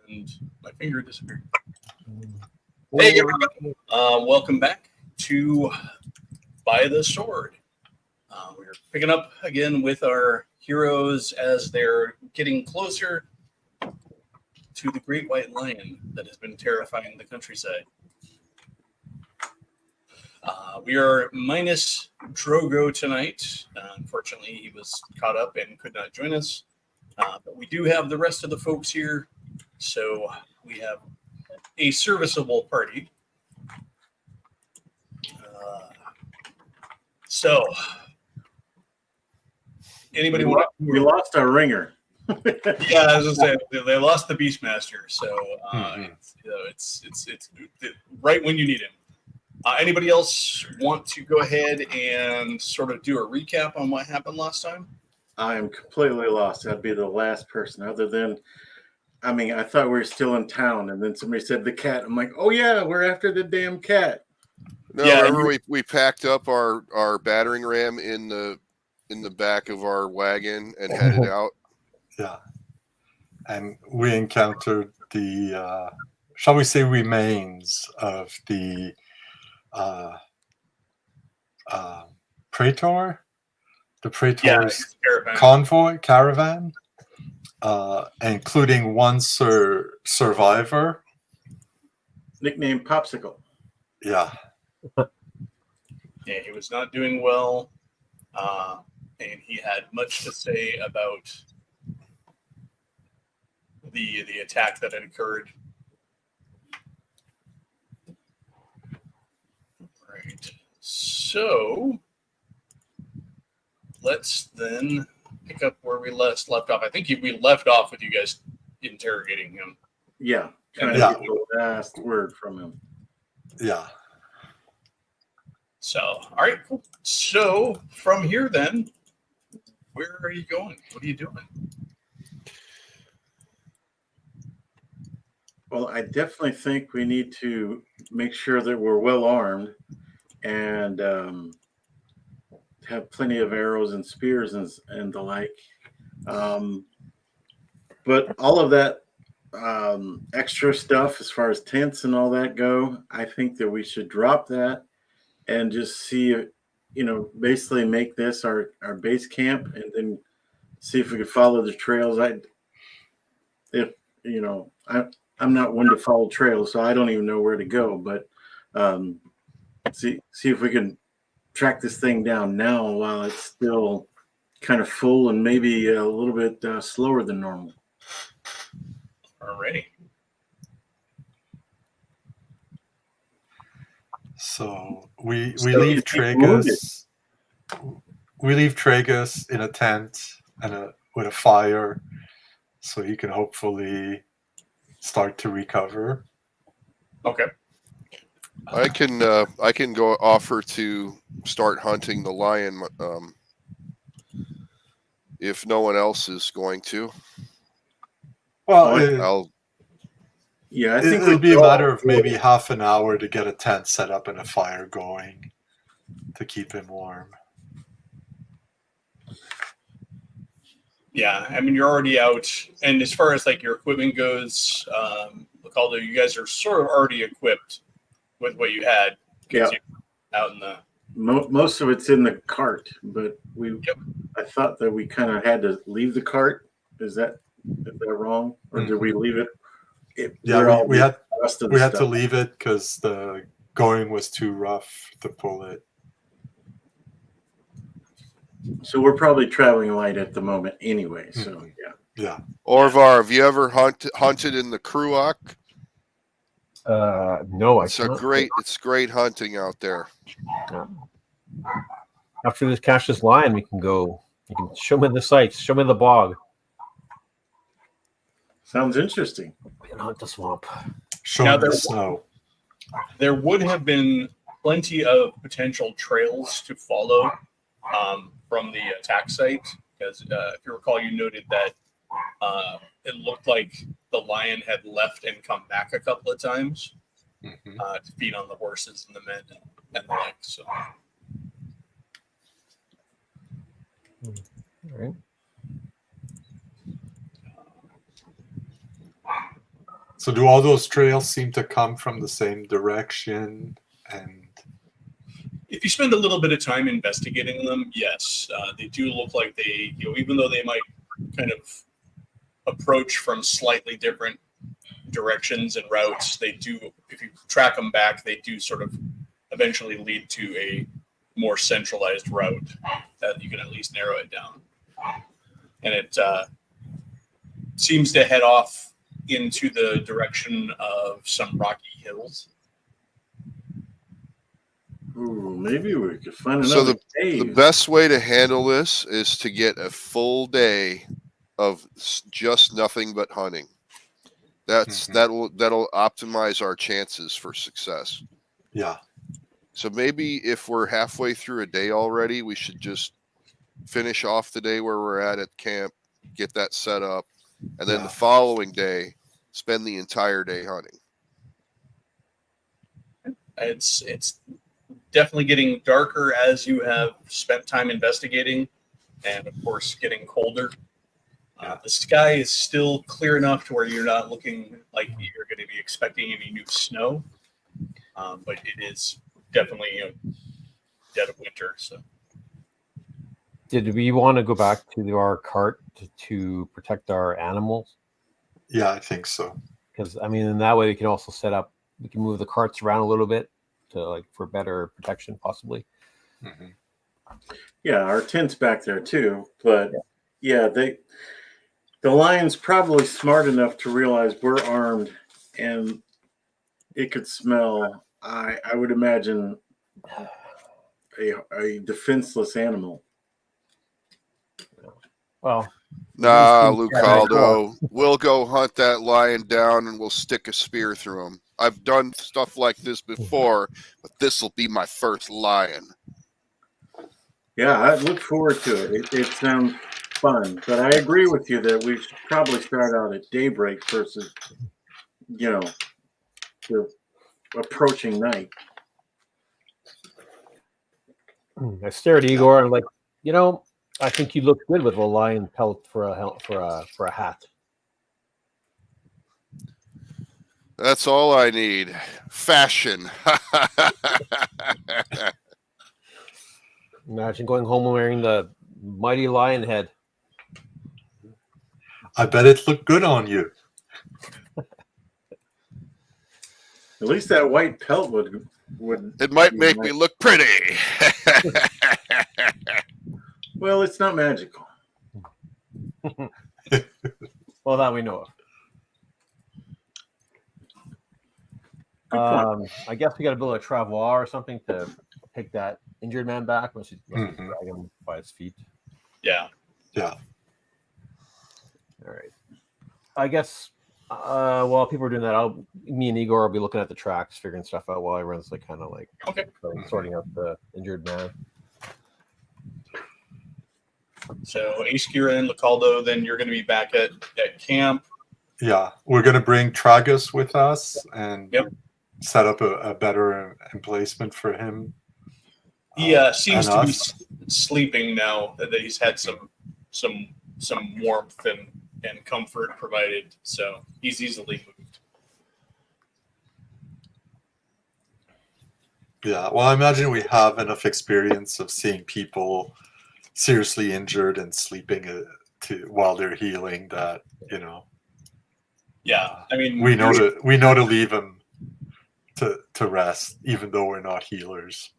And my finger disappeared. Hey, everybody. Welcome back to By the Sword. We're picking up again with our heroes as they're getting closer to the great white lion that has been terrifying the countryside. We are minus Drogo tonight. Unfortunately, he was caught up and could not join us. But we do have the rest of the folks here. So we have a serviceable party. So, anybody want? We lost our ringer. Yeah, I was gonna say they lost the Beastmaster, so it's right when you need him. Anybody else want to go ahead and sort of do a recap on what happened last time? I am completely lost. I'd be the last person, other than, I mean, I thought we were still in town, and then somebody said the cat. I'm like, oh yeah, we're after the damn cat. No, Yeah, remember we packed up our battering ram in the back of our wagon and headed out. Yeah, and we encountered the shall we say remains of the Praetor, the Praetor's caravan, including one survivor, Nicknamed Popsicle. Yeah. Yeah, he was not doing well, and he had much to say about the attack that had occurred. Right. So let's then pick up where we left off. I think we left off with you guys interrogating him. Yeah, trying to Yeah. get the last word from him. Yeah. So, all right, cool. So from here, then, where are you going? What are you doing? Well, I definitely think we need to make sure that we're well armed and have plenty of arrows and spears and the like. But all of that extra stuff, as far as tents and all that go, I think that we should drop that and just see, basically make this our base camp, and then see if we could follow the trails. I'm not one to follow trails, so I don't even know where to go. But see if we can track this thing down now while it's still kind of full and maybe a little bit slower than normal. Alrighty. So we leave Tragus. We leave Tragus in a tent and with a fire, so he can hopefully start to recover. Okay. I can go offer to start hunting the lion if no one else is going to. Well, I think it'll be a matter of maybe half an hour to get a tent set up and a fire going to keep him warm. Yeah, I mean, you're already out, and as far as like your equipment goes, although you guys are sort of already equipped with what you had, Yeah. out in the Most of it's in the cart, but I thought that we kind of had to leave the cart. Is that wrong, or did we leave it? We had to leave it because the going was too rough to pull it. So we're probably traveling light at the moment anyway. So yeah. Orvar, have you ever hunted in the Kruak? No, It's great hunting out there. After this catch this lion, we can go. You can show me the sights. Show me the bog. Sounds interesting. We can hunt the swamp. Show me the snow. There would have been plenty of potential trails to follow from the attack site, because if you recall, you noted that it looked like the lion had left and come back a couple of times to feed on the horses and the men and the like. So, All right. So do all those trails seem to come from the same direction? And If you spend a little bit of time investigating them, yes, they do look like they, even though they might kind of approach from slightly different directions and routes, they do, if you track them back, they do sort of eventually lead to a more centralized route that you can at least narrow it down. And it seems to head off into the direction of some rocky hills. Ooh, maybe we could find So another the cave. best way to handle this is to get a full day of just nothing but hunting. Mhm. That'll optimize our chances for success. yeah, So maybe if we're halfway through a day already, we should just finish off the day where we're at camp, get that set up, and then Yeah. the following day, spend the entire day hunting. It's definitely getting darker as you have spent time investigating, and of course getting colder. The sky is still clear enough to where you're not looking like you're going to be expecting any new snow, but it is definitely dead of winter. So Did we want to go back to our cart to protect our animals? yeah, I think so. Because I mean, in that way, we can also set up. We can move the carts around a little bit to for better protection, possibly. Mhm. Yeah, our tent's back there too. But yeah, the lion's probably smart enough to realize we're armed, and it could smell. I would imagine a defenseless animal. Well, Nah, These things Lucaldo, we'll go hunt that lion down and we'll stick a spear through him. I've done stuff like this before, but this will be my first lion. Yeah, I look forward to it. It sounds fun, but I agree with you that we should probably start out at daybreak versus, the approaching night. I stared at Igor and like, I think you look good with a lion pelt for a hat. That's all I need. Fashion. Imagine going home wearing the mighty lion head. I bet it looked good on you. At least that white pelt would. It might make me look pretty. Well, it's not magical. Well, that we know of. Good point. I guess we got to build a travois or something to take that injured man back. Once you Mhm. drag him by his feet. yeah, All right. I guess while people are doing that, me and Igor will be looking at the tracks, figuring stuff out while everyone's like kind of like okay. sorting out the injured man. So Ace, Kira, and Lacaldo, then you're going to be back at camp. Yeah, we're going to bring Tragus with us and Yep. set up a better emplacement for him. He seems and to be us. sleeping now that he's had some warmth and comfort provided, so he's easily moved. Yeah, well, I imagine we have enough experience of seeing people seriously injured and sleeping while they're healing that Yeah, I mean, we know to leave them to rest, even though we're not healers.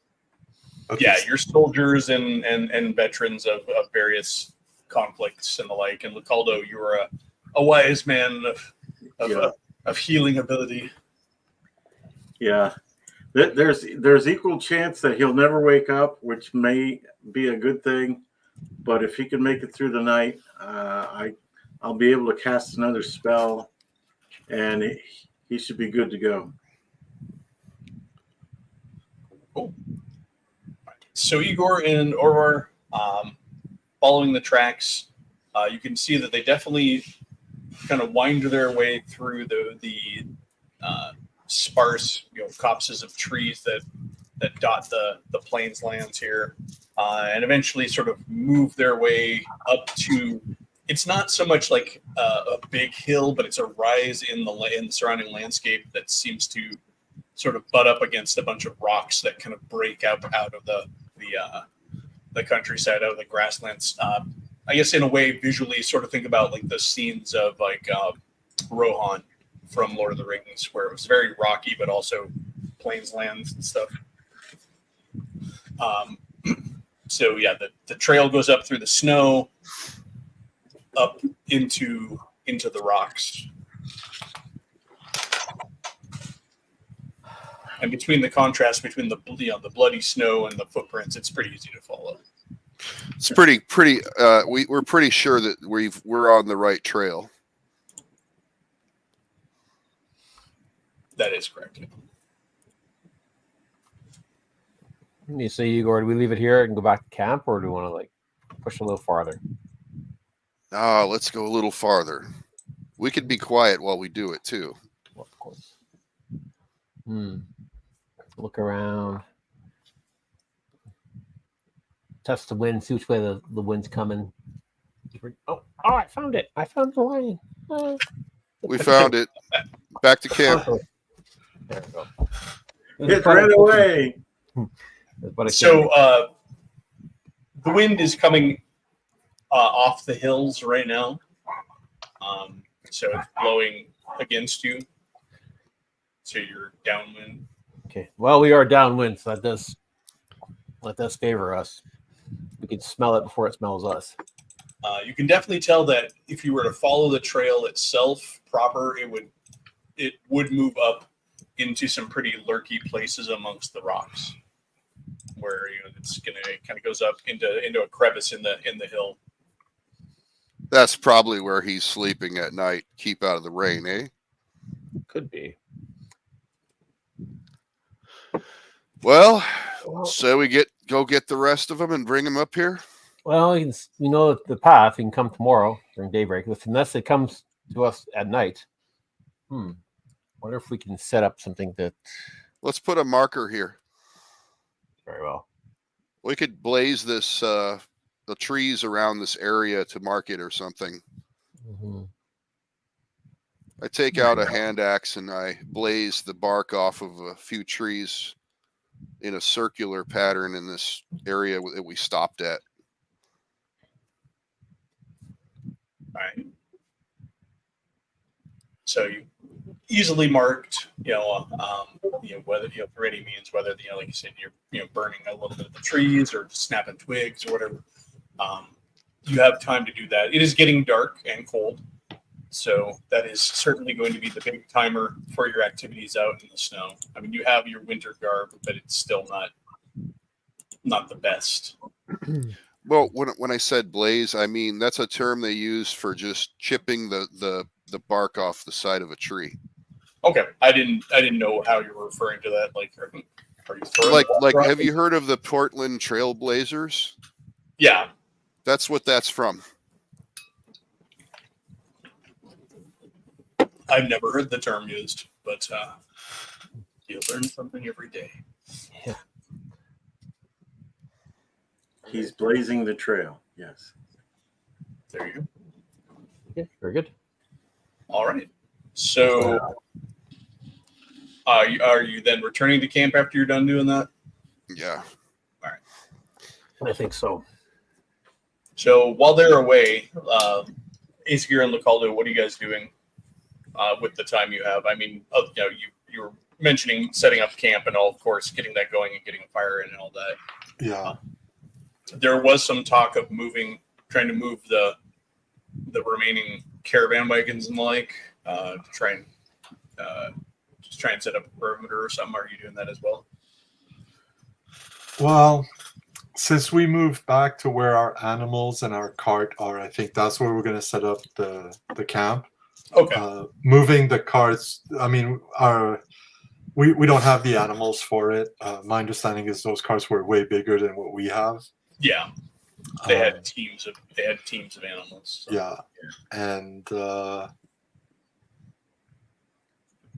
At yeah, least- you're soldiers and veterans of various conflicts and the like. And Lacaldo, you were a wise man of healing ability. Yeah. There's equal chance that he'll never wake up, which may be a good thing. But if he can make it through the night, I'll be able to cast another spell, and he should be good to go. Cool. So Igor and Orvar, following the tracks, you can see that they definitely kind of wind their way through the sparse, copses of trees that dot the plains lands here, and eventually sort of move their way up to it's not so much like a big hill, but it's a rise in the surrounding landscape that seems to sort of butt up against a bunch of rocks that kind of break out of the countryside, out of the grasslands. I guess in a way, visually, sort of think about like the scenes of like Rohan from Lord of the Rings, where it was very rocky, but also plains lands and stuff. So yeah, the trail goes up through the snow, up into the rocks. And between the contrast between the bloody snow and the footprints, it's pretty easy to follow. It's pretty. We're pretty sure that we're on the right trail. That is correct. You say, Igor, do we leave it here and go back to camp, or do we want to like push a little farther? Let's go a little farther. We could be quiet while we do it too. Well, of course. Look around. Test the wind, see which way the wind's coming. Oh, I found it. I found the line. We found it. Back to camp. There we go. It ran away. So the wind is coming off the hills right now. So it's blowing against you. So you're downwind. Okay. Well, we are downwind, so that does favor us. We can smell it before it smells us. You can definitely tell that if you were to follow the trail itself proper, it would move up into some pretty lurky places amongst the rocks, where it's gonna kind of goes up into a crevice in the hill. That's probably where he's sleeping at night. Keep out of the rain, eh? Could be. Well, so we go get the rest of them and bring them up here. Well, we know the path. We can come tomorrow during daybreak. Unless it comes to us at night. Wonder if we can set up something that. Let's put a marker here. Very well. We could blaze this the trees around this area to mark it or something. Mm-hmm. I take out a hand axe and I blaze the bark off of a few trees in a circular pattern in this area that we stopped at. All right. So you easily marked, whether for any means, whether like you said, you're burning a little bit of the trees or snapping twigs or whatever. You have time to do that. It is getting dark and cold, so that is certainly going to be the big timer for your activities out in the snow. I mean, you have your winter garb, but it's still not the best. Well, when I said blaze, I mean that's a term they use for just chipping the bark off the side of a tree. Okay, I didn't know how you were referring to that. Like, are you throwing like have you heard of the Portland Trailblazers? Yeah, that's what that's from. I've never heard the term used, but you learn something every day. Yeah. He's blazing the trail. Yes. There you go. Okay, very good. All right. So, are you then returning to camp after you're done doing that? Yeah. All right. I think so. So while they're away, Aesir and Lacaldo, what are you guys doing with the time you have? I mean, you were mentioning setting up camp and all, of course, getting that going and getting a fire in and all that. Yeah. There was some talk of trying to move the remaining caravan wagons and the like to try and set up a perimeter or something. Are you doing that as well? Well, since we moved back to where our animals and our cart are, I think that's where we're going to set up the camp. Okay. Moving the carts, I mean, we don't have the animals for it. My understanding is those carts were way bigger than what we have. Yeah. They had teams of animals. So. Yeah. And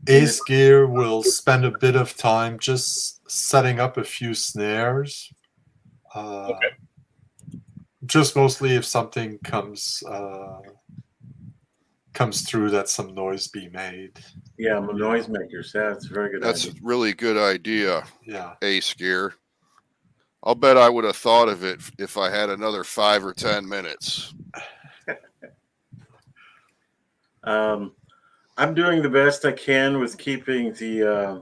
Ace Gear will spend a bit of time just setting up a few snares. Okay. just mostly if something comes through, that some noise be made. Yeah, noisemakers. That's a very good That's a idea. really good idea, Yeah. Ace Gear. I'll bet I would have thought of it if I had another 5 or 10 minutes. I'm doing the best I can with keeping the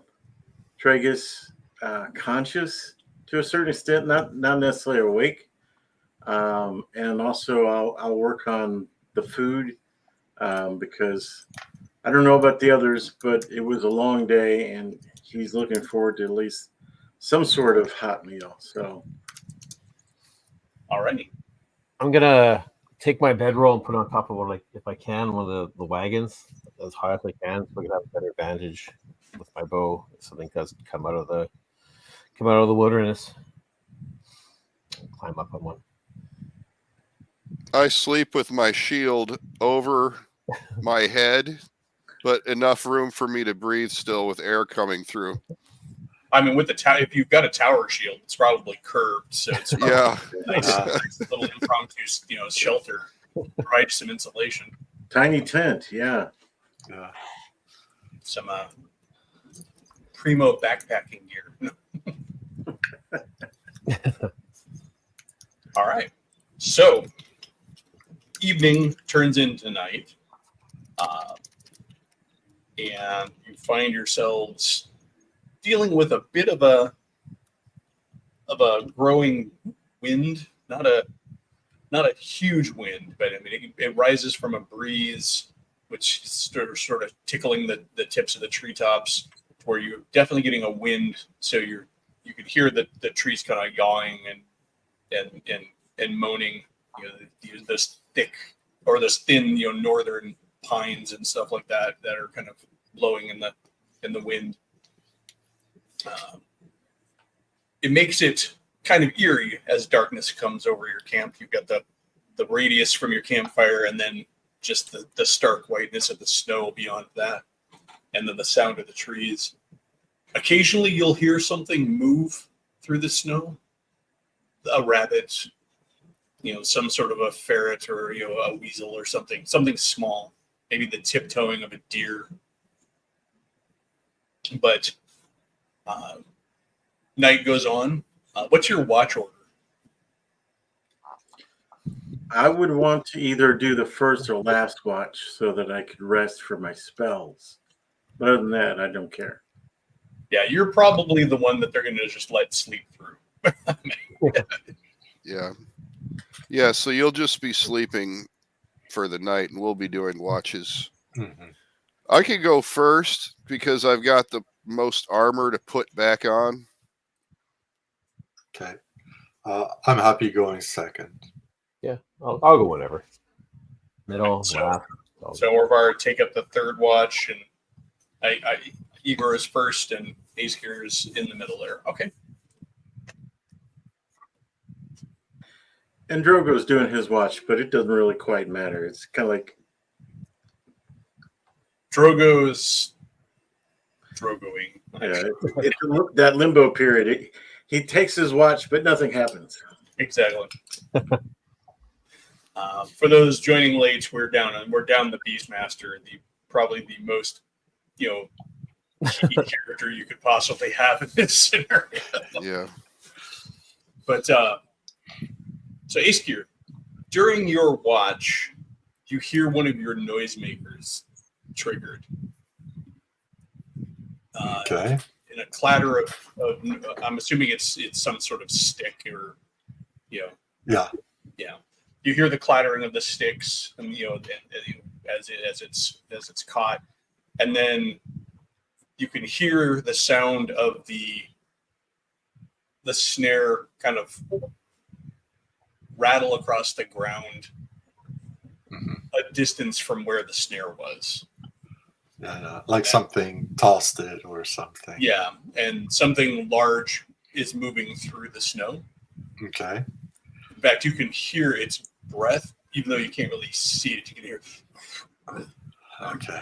tragus conscious to a certain extent, not necessarily awake. And also, I'll work on the food because I don't know about the others, but it was a long day, and he's looking forward to at least some sort of hot meal. So, Alrighty. I'm gonna take my bedroll and put it on top of one, like if I can, one of the wagons as high as I can, so I can have a better advantage with my bow if something does come out of the wilderness. Climb up on one. I sleep with my shield over my head, but enough room for me to breathe still with air coming through. I mean, with the tower, if you've got a tower shield, it's probably curved, so it's Yeah. nice, nice little impromptu, shelter, provide some insulation, tiny tent, yeah. Yeah. some primo backpacking gear. All right, so evening turns into night, and you find yourselves dealing with a bit of a growing wind, not a huge wind, but I mean it rises from a breeze, which is sort of tickling the tips of the treetops, where you're definitely getting a wind. So you could hear the trees kind of yawing and moaning. This thick or this thin, northern pines and stuff like that are kind of blowing in the wind. It makes it kind of eerie as darkness comes over your camp. You've got the radius from your campfire, and then just the stark whiteness of the snow beyond that, and then the sound of the trees. Occasionally you'll hear something move through the snow, a rabbit, some sort of a ferret, or a weasel or something small, maybe the tiptoeing of a deer. But night goes on. What's your watch order? I would want to either do the first or last watch so that I could rest for my spells. But other than that, I don't care. Yeah, you're probably the one that they're going to just let sleep through. Yeah. Yeah, so you'll just be sleeping for the night, and we'll be doing watches. Mhm. I could go first because I've got the most armor to put back on. Okay. I'm happy going second. Yeah, I'll go whenever. Middle, So- last. So Orvar take up the third watch, and Igor is first, and Aeskir is in the middle there. Okay. And Drogo's doing his watch, but it doesn't really quite matter. It's kind of like Drogo's Drogoing. it's that limbo period. He takes his watch, but nothing happens. Exactly. For those joining late, we're down the Beastmaster, probably the most key character you could possibly have in this scenario. Yeah. But so Aeskir, during your watch, you hear one of your noisemakers triggered. Okay. In a clatter of I'm assuming it's some sort of stick, or Yeah. you hear the clattering of the sticks, and as it's caught, and then you can hear the sound of the snare kind of rattle across the ground a distance from where the snare was. Yeah, like something tossed it or something. Yeah, and something large is moving through the snow. Okay. In fact, you can hear its breath, even though you can't really see it. You can hear Okay.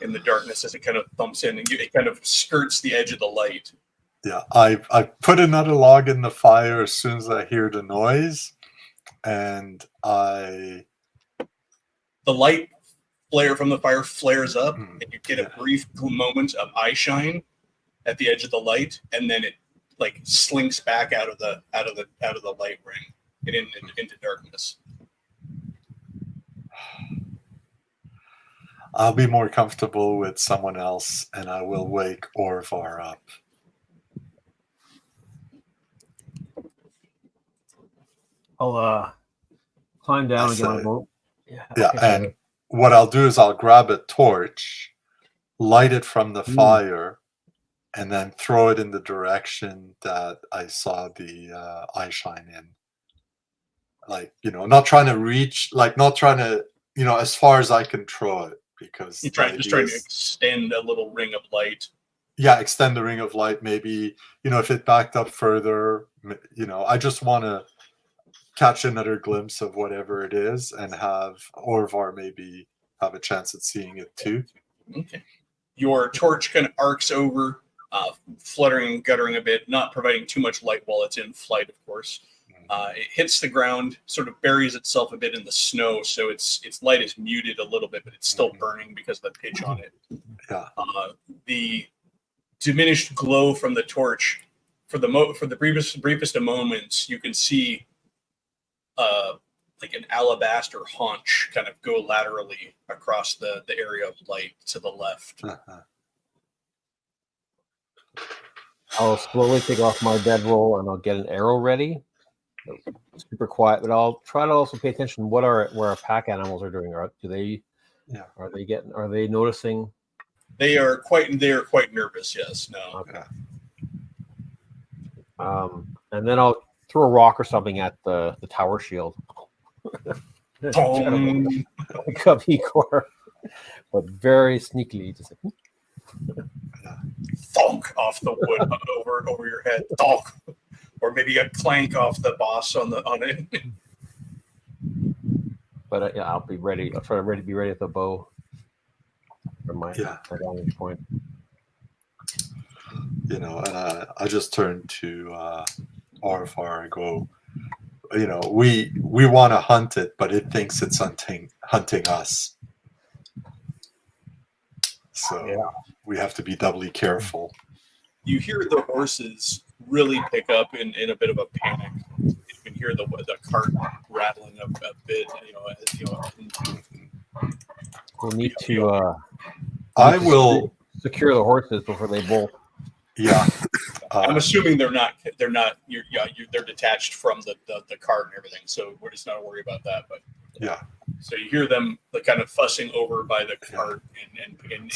in the darkness as it kind of thumps in, and it kind of skirts the edge of the light. Yeah, I put another log in the fire as soon as I hear the noise, and The light flare from the fire flares up, and you get a yeah. brief moment of eye shine at the edge of the light, and then it like slinks back out of the light ring and into darkness. I'll be more comfortable with someone else, and I will wake Orvar up. I'll climb down and get my So- boat. Yeah, Yeah, okay, and what I'll do is I'll grab a torch, light it from the fire, and then throw it in the direction that I saw the eye shine in. Like, not trying to reach, like not trying to, as far as I can throw it, because You're the just trying idea to is- extend a little ring of light. yeah, extend the ring of light. Maybe, if it backed up further, I just want to catch another glimpse of whatever it is and have Orvar maybe have a chance at seeing it too. Okay. Your torch kind of arcs over, fluttering and guttering a bit, not providing too much light while it's in flight, of course. It hits the ground, sort of buries itself a bit in the snow, so its light is muted a little bit, but it's still burning because of the pitch on it. Yeah. The diminished glow from the torch, for the briefest of moments, you can see like an alabaster haunch kind of go laterally across the area of light to the left. I'll slowly take off my bedroll and I'll get an arrow ready. Super quiet, but I'll try to also pay attention to where our pack animals are doing. Are they noticing? They are quite nervous. Yes. No. Okay. And then I'll throw a rock or something at the tower shield. Boom. Like a Igor, but very sneakily, just like, Thunk off the wood over your head. Thunk. Or maybe a clank off the boss on it. But yeah, I'll be ready. I'll try to be ready at the bow from my Yeah. vantage point. And I just turn to Orvar and go, we want to hunt it, but it thinks it's hunting us. So we have to be doubly careful. You hear the horses really pick up in a bit of a panic. You can hear the cart rattling a bit. We'll need to. I will. Secure the horses before they bolt. Yeah. I'm assuming they're not. They're detached from the cart and everything, so we're just not worried about that. But yeah. So you hear them kind of fussing over by the cart and in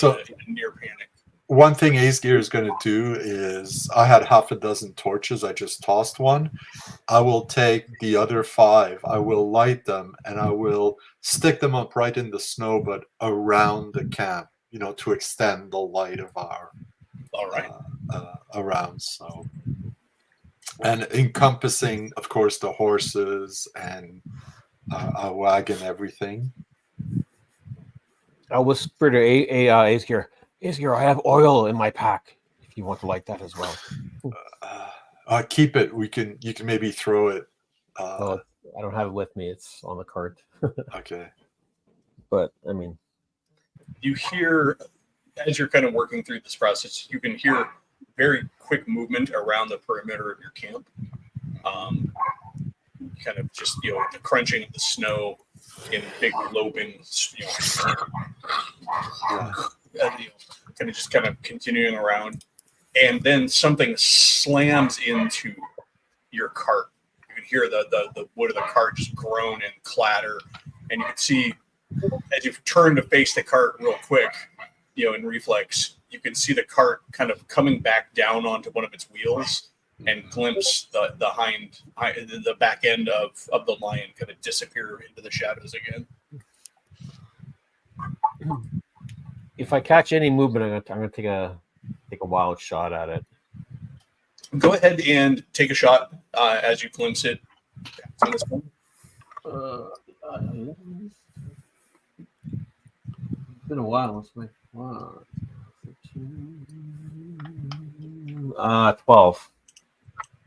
near panic. One thing Aesgear is going to do is, I had half a dozen torches. I just tossed one. I will take the other 5. I will light them and I will stick them up right in the snow, but around the camp, to extend the light of our around. So, and encompassing, of course, the horses and our wagon, everything. I'll whisper to Aesgear. Aesgear, I have oil in my pack. If you want to light that as well. Keep it. You can maybe throw it. I don't have it with me. It's on the cart. Okay. But I mean, you hear, as you're kind of working through this process, you can hear very quick movement around the perimeter of your camp. Kind of just the crunching of the snow in big loping, kind of continuing around, and then something slams into your cart. You can hear the wood of the cart just groan and clatter, and you can see as you turn to face the cart real quick, in reflex, you can see the cart kind of coming back down onto one of its wheels and glimpse the back end of the lion kind of disappear into the shadows again. if I catch any movement, I'm gonna take a wild shot at it. Go ahead and take a shot as you glimpse it. On this one. It's been a while. It's like, wow. 12.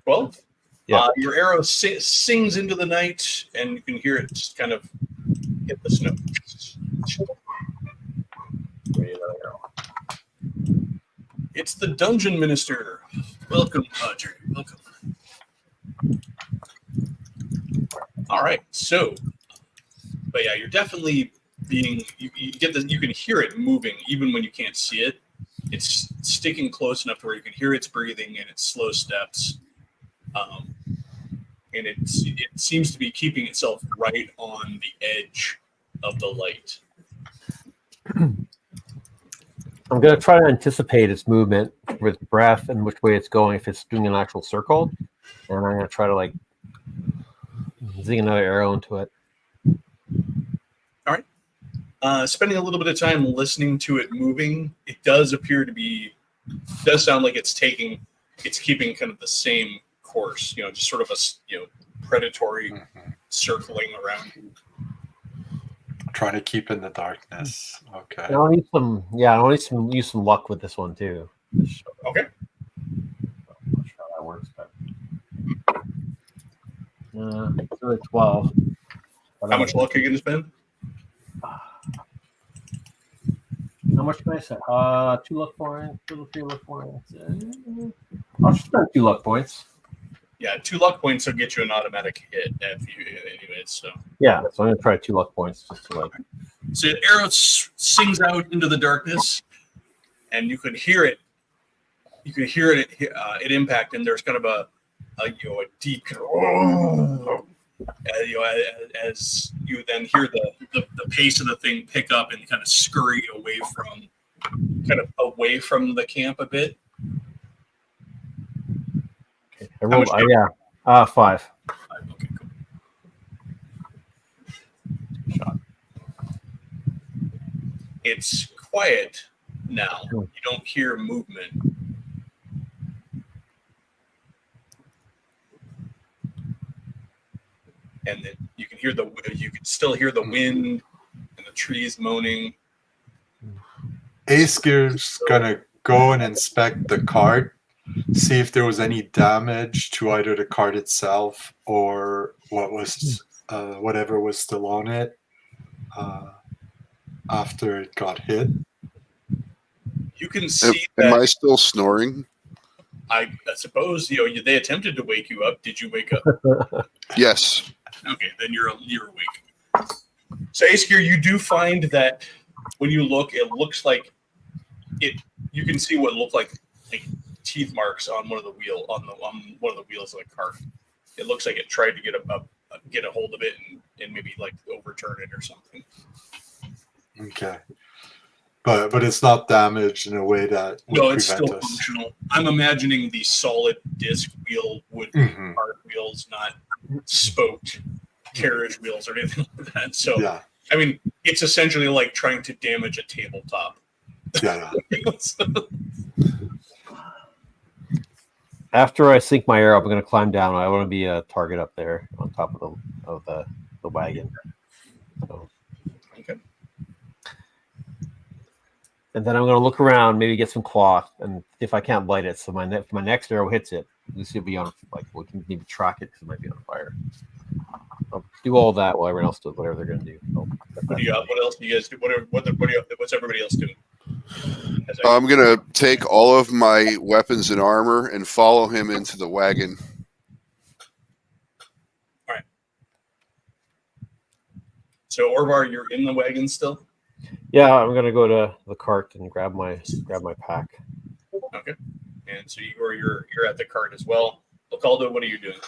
12. Yeah. Your arrow sings into the night, and you can hear it just kind of hit the snow. It's the dungeon minister. Welcome, Roger. Welcome. All right. So, but yeah, you're definitely being. You get this. You can hear it moving even when you can't see it. It's sticking close enough to where you can hear its breathing and its slow steps. And it seems to be keeping itself right on the edge of the light. I'm going to try to anticipate its movement with breath and which way it's going if it's doing an actual circle. And I'm going to try to like zing another arrow into it. All right. Spending a little bit of time listening to it moving, it does appear to be, does sound like it's keeping kind of the same course, just sort of a, predatory circling around you. Trying to keep in the darkness. Okay. I want to use some luck with this one too. Okay. I'm not sure how that works, but it's really 12. How much luck are you going to spend? How much can I say? 2 luck points, 2 or 3 luck points. I'll just spend 2 luck points. Yeah, 2 luck points will get you an automatic hit anyways. So Yeah, so I'm gonna try 2 luck points just to like. So the arrow sings out into the darkness, and you can hear it. You can hear it impact, and there's kind of a deep kind of, as you then hear the pace of the thing pick up and kind of scurry away from the camp a bit. I rolled, much 5. 5. Okay, cool. Shot. It's quiet now. You don't hear movement. And then you can still hear the wind and the trees moaning. Aesir's gonna go and inspect the cart, see if there was any damage to either the cart itself or whatever was still on it after it got hit. You can see Am I that. still snoring? I suppose they attempted to wake you up. Did you wake up? Yes. Okay, then you're awake. So Aesir, you do find that when you look, it looks like it. You can see what look like teeth marks on one of the wheels of the cart. It looks like it tried to get a hold of it and maybe like overturn it or something. Okay. But it's not damaged in a way that would No, it's prevent still us. functional. I'm imagining the solid disc wheel would be cart wheels, not spoked carriage wheels or anything like that. So, Yeah. I mean, it's essentially like trying to damage a tabletop. Yeah. After I sink my arrow, I'm going to climb down. I want to be a target up there on top of the wagon. So. Okay. And then I'm going to look around, maybe get some cloth, and if I can't light it, so if my next arrow hits it, this will be on. Like we can maybe track it because it might be on fire. I'll do all that while everyone else does whatever they're going to do. So, What else do you guys do? What's everybody else doing? I'm going to take all of my weapons and armor and follow him into the wagon. All right. So Orvar, you're in the wagon still? Yeah, I'm gonna go to the cart and grab my pack. Okay. And so Igor, you're at the cart as well. Localdo, what are you doing?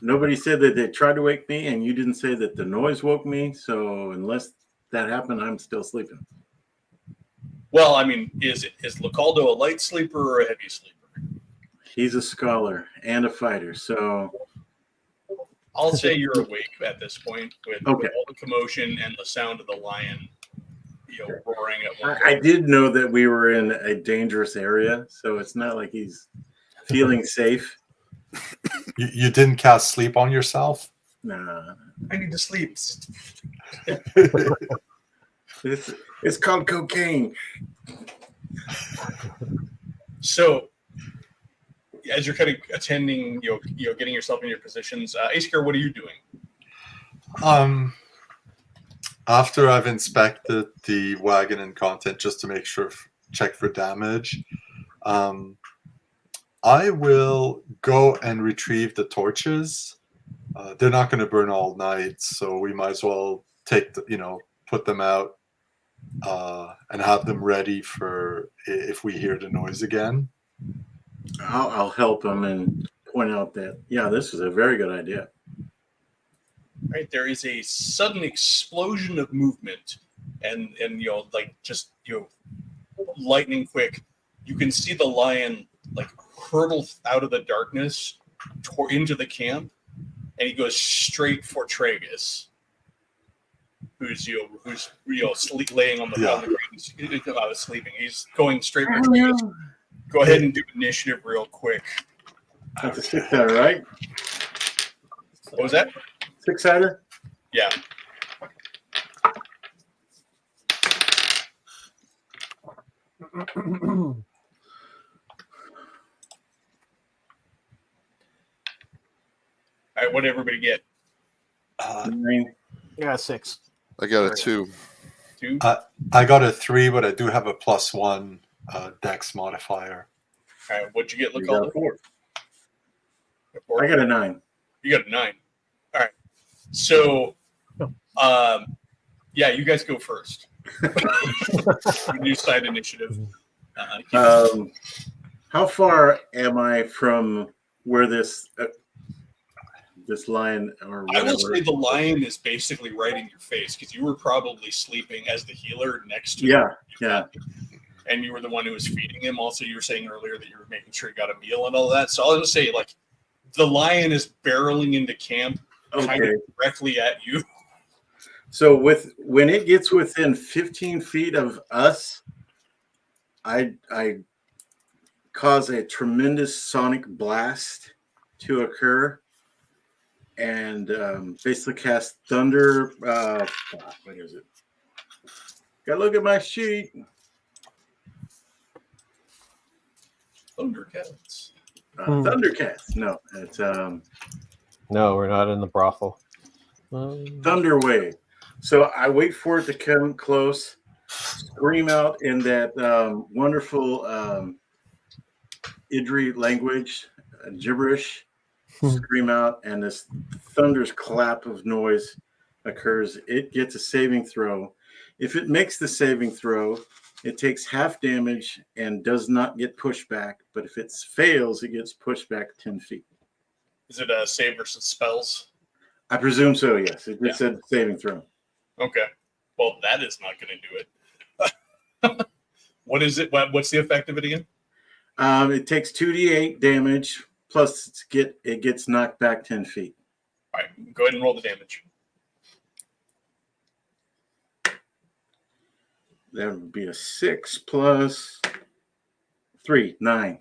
Nobody said that they tried to wake me, and you didn't say that the noise woke me. So unless that happened, I'm still sleeping. Well, I mean, is Localdo a light sleeper or a heavy sleeper? He's a scholar and a fighter, so I'll say you're awake at this point with all the commotion and the sound of the lion, roaring at one I did know that we were in a dangerous area, so it's not like he's feeling safe. You didn't cast sleep on yourself? Nah. I need to sleep. It's called cocaine. So, as you're kind of attending, getting yourself in your positions, Askar, what are you doing? After I've inspected the wagon and content just to make sure, check for damage, I will go and retrieve the torches. They're not going to burn all night, so we might as well put them out and have them ready for if we hear the noise again. I'll help him and point out that, yeah, this is a very good idea. Right, there is a sudden explosion of movement, and lightning quick. You can see the lion like hurtle out of the darkness into the camp, and he goes straight for Tragus, who's laying on the ground, sleeping. He's going straight for Tragus. Go ahead and do initiative real quick. That's a 6-sider, right? What was that? 6-sider? Yeah. All right, what did everybody get? 9. Yeah, 6. I got a 2. 2? I got a 3, but I do have a +1 dex modifier. All right, what'd you get, You got a Lacalda? 4. 4? I got a 9. You got a 9. All right. So, yeah, you guys go first. New side initiative. How far am I from where this lion or I whatever? will say the lion is basically right in your face because you were probably sleeping as the healer next to him. Yeah. And you were the one who was feeding him. Also, you were saying earlier that you were making sure he got a meal and all that. So I'll just say, like, the lion is barreling into camp kind Okay. of directly at you. So when it gets within 15 feet of us, I cause a tremendous sonic blast to occur, and basically cast thunder. What is it? Gotta look at my sheet. Thundercats. Thundercast. No, it's No, we're not in the brothel. Thunder Wave. So I wait for it to come close, scream out in that wonderful Idri language, gibberish, scream out, and this thunderous clap of noise occurs. It gets a saving throw. If it makes the saving throw, it takes half damage and does not get pushed back. But if it fails, it gets pushed back 10 feet. Is it a save versus spells? I presume so, yes. It just said saving throw. Okay. Well, that is not going to do it. What is it? What's the effect of it again? It takes 2d8 damage, plus it gets knocked back 10 feet. All right. Go ahead and roll the damage. That would be a 6 plus 3, 9.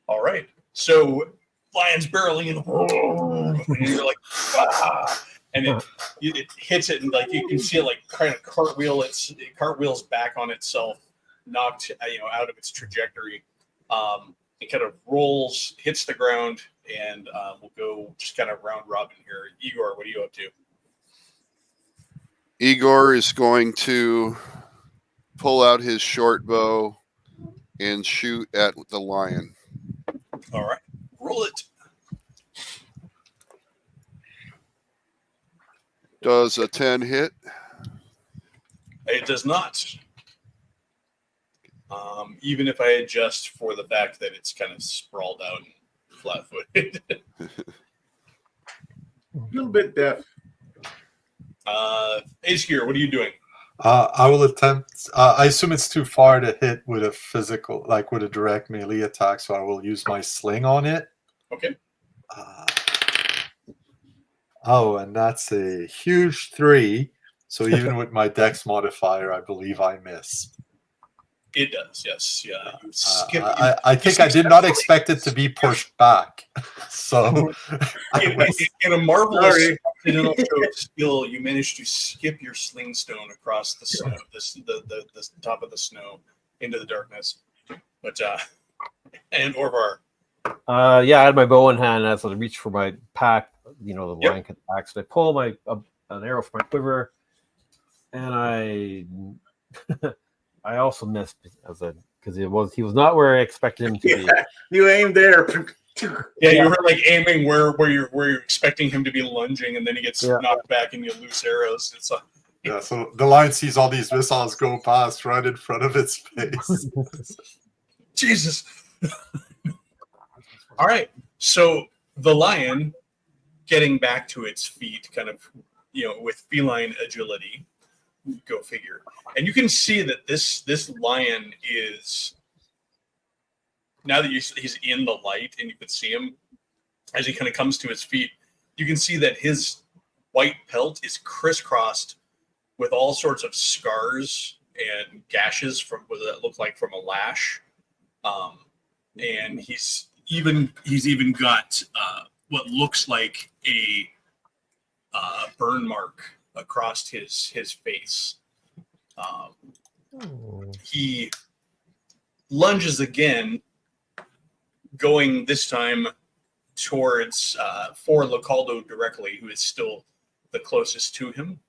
All right. So lion's barreling in, and you're like, ah! And it hits it, and like you can see it like kind of it cartwheels back on itself, knocked out of its trajectory. It kind of rolls, hits the ground, and we'll go just kind of round robin here. Igor, what are you up to? Igor is going to pull out his short bow and shoot at the lion. All right, roll it. Does a 10 hit? It does not. Even if I adjust for the fact that it's kind of sprawled out and flat-footed. A little bit deaf. Askir, what are you doing? I will attempt. I assume it's too far to hit with a physical, like with a direct melee attack, so I will use my sling on it. Okay. And that's a huge 3. So even with my dex modifier, I believe I miss. It does, yes. Yeah. You skip. I think I did not expect it to be pushed back. So In a marvelous Sorry. accidental show of skill, you managed to skip your sling stone across the snow, the top of the snow into the darkness. But and Orvar. Yeah, I had my bow in hand as I reached for my pack, the Yep. blanket pack. So I pull my an arrow from my quiver, and I also missed because he was not where I expected him to be. Yeah, you aimed there. Yeah, you were like aiming where you're expecting him to be lunging, and then he gets Yeah. knocked back and you lose arrows. It's like, yeah, so the lion sees all these missiles go past right in front of its face. Jesus. All right. So the lion getting back to its feet, kind of, with feline agility, go figure. And you can see that this lion is, now that he's in the light and you can see him as he kind of comes to his feet, you can see that his white pelt is crisscrossed with all sorts of scars and gashes from what that look like from a lash. And he's even got what looks like a burn mark across his face. He lunges again, going this time towards for Localdo directly, who is still the closest to him.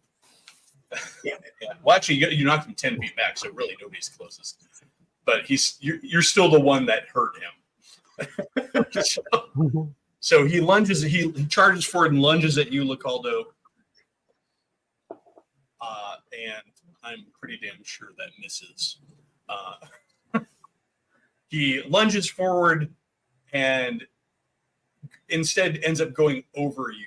Yeah. Well, actually, you knocked him 10 feet back, so really nobody's closest. But you're still the one that hurt him. So he lunges, he charges forward and lunges at you, Localdo. And I'm pretty damn sure that misses. He lunges forward and instead ends up going over you.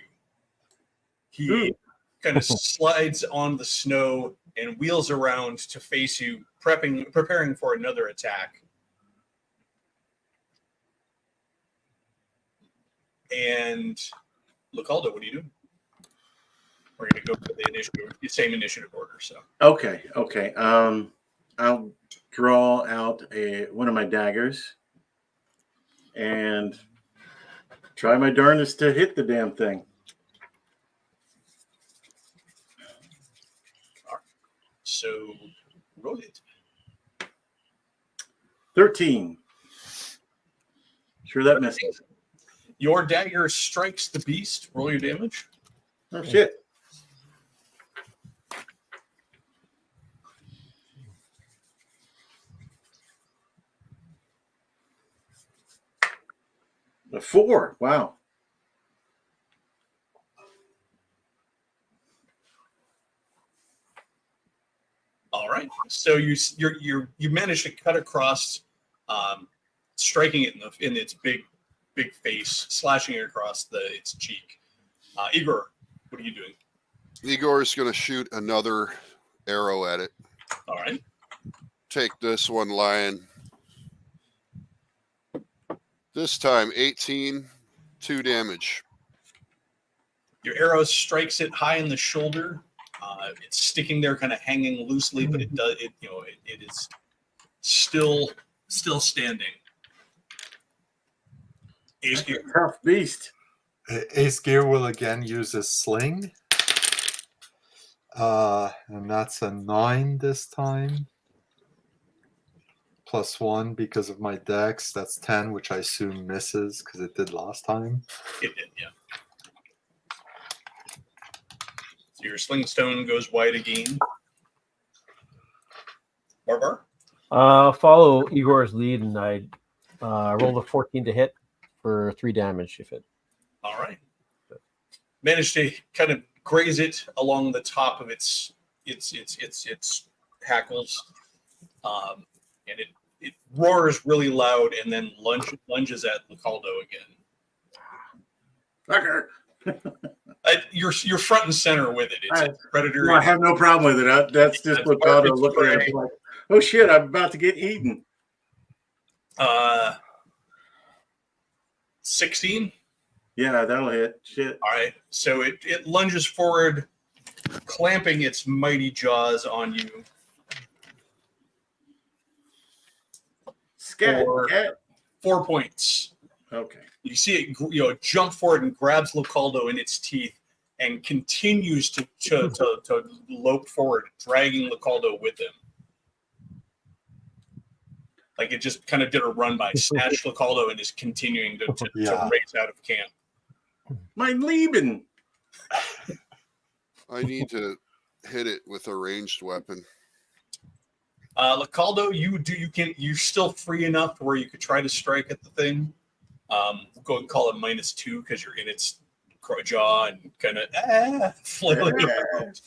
He kind of slides on the snow and wheels around to face you, preparing for another attack. And Localdo, what are you doing? We're going to go for the same initiative order. So Okay. I'll draw out one of my daggers and try my darndest to hit the damn thing. So roll it. 13. Sure that misses. Your dagger strikes the beast. Roll your damage. Oh shit. A 4. Wow. All right. So you managed to cut across, striking it in its big face, slashing it across its cheek. Igor, what are you doing? Igor is going to shoot another arrow at it. All right. Take this one, lion. This time, 18, 2 damage. Your arrow strikes it high in the shoulder. It's sticking there, kind of hanging loosely, but it is still standing. Ace Gear. Tough beast. Ace Gear will again use his sling. And that's a 9 this time. +1 because of my dex. That's 10, which I assume misses because it did last time. It did, yeah. So your sling stone goes wide again. Barbar? Follow Igor's lead, and I rolled a 14 to hit for 3 damage if it. All right. Managed to kind of graze it along the top of its hackles, and it roars really loud and then lunges at Localdo again. Fucker. You're front and center with it. It's a predator. No, I have no problem with it. That's just what God will look at it like, oh shit, I'm about to get eaten. 16. Yeah, that'll hit. Shit. All right. So it lunges forward, clamping its mighty jaws on you. Scat, for cat. 4 points. Okay. You see it, jump forward and grabs Localdo in its teeth and continues to lope forward, dragging Localdo with him. Like it just kind of did a run by, snatched Localdo and is continuing to Yeah. race out of camp. Mein Lieben. I need to hit it with a ranged weapon. Localdo, you're still free enough where you could try to strike at the thing. We'll go and call it -2 because you're in its jaw and kind of flailing around.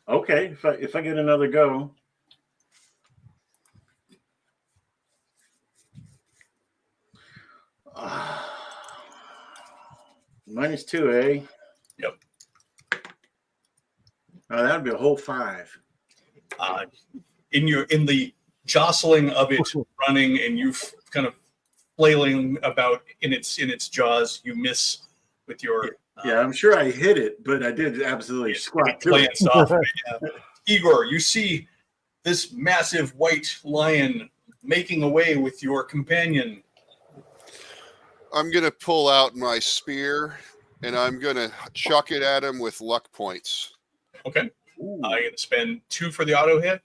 Okay, if I get another go. -2, eh? Yep. Oh, that'd be a whole 5. In the jostling of it running and you kind of flailing about in its jaws, you miss with your Yeah, I'm sure I hit it, but I did absolutely squat to it. playing soft. Yeah. Igor, you see this massive white lion making away with your companion. I'm gonna pull out my spear and I'm gonna chuck it at him with luck points. Okay. Ooh. You're going to spend 2 for the auto hit.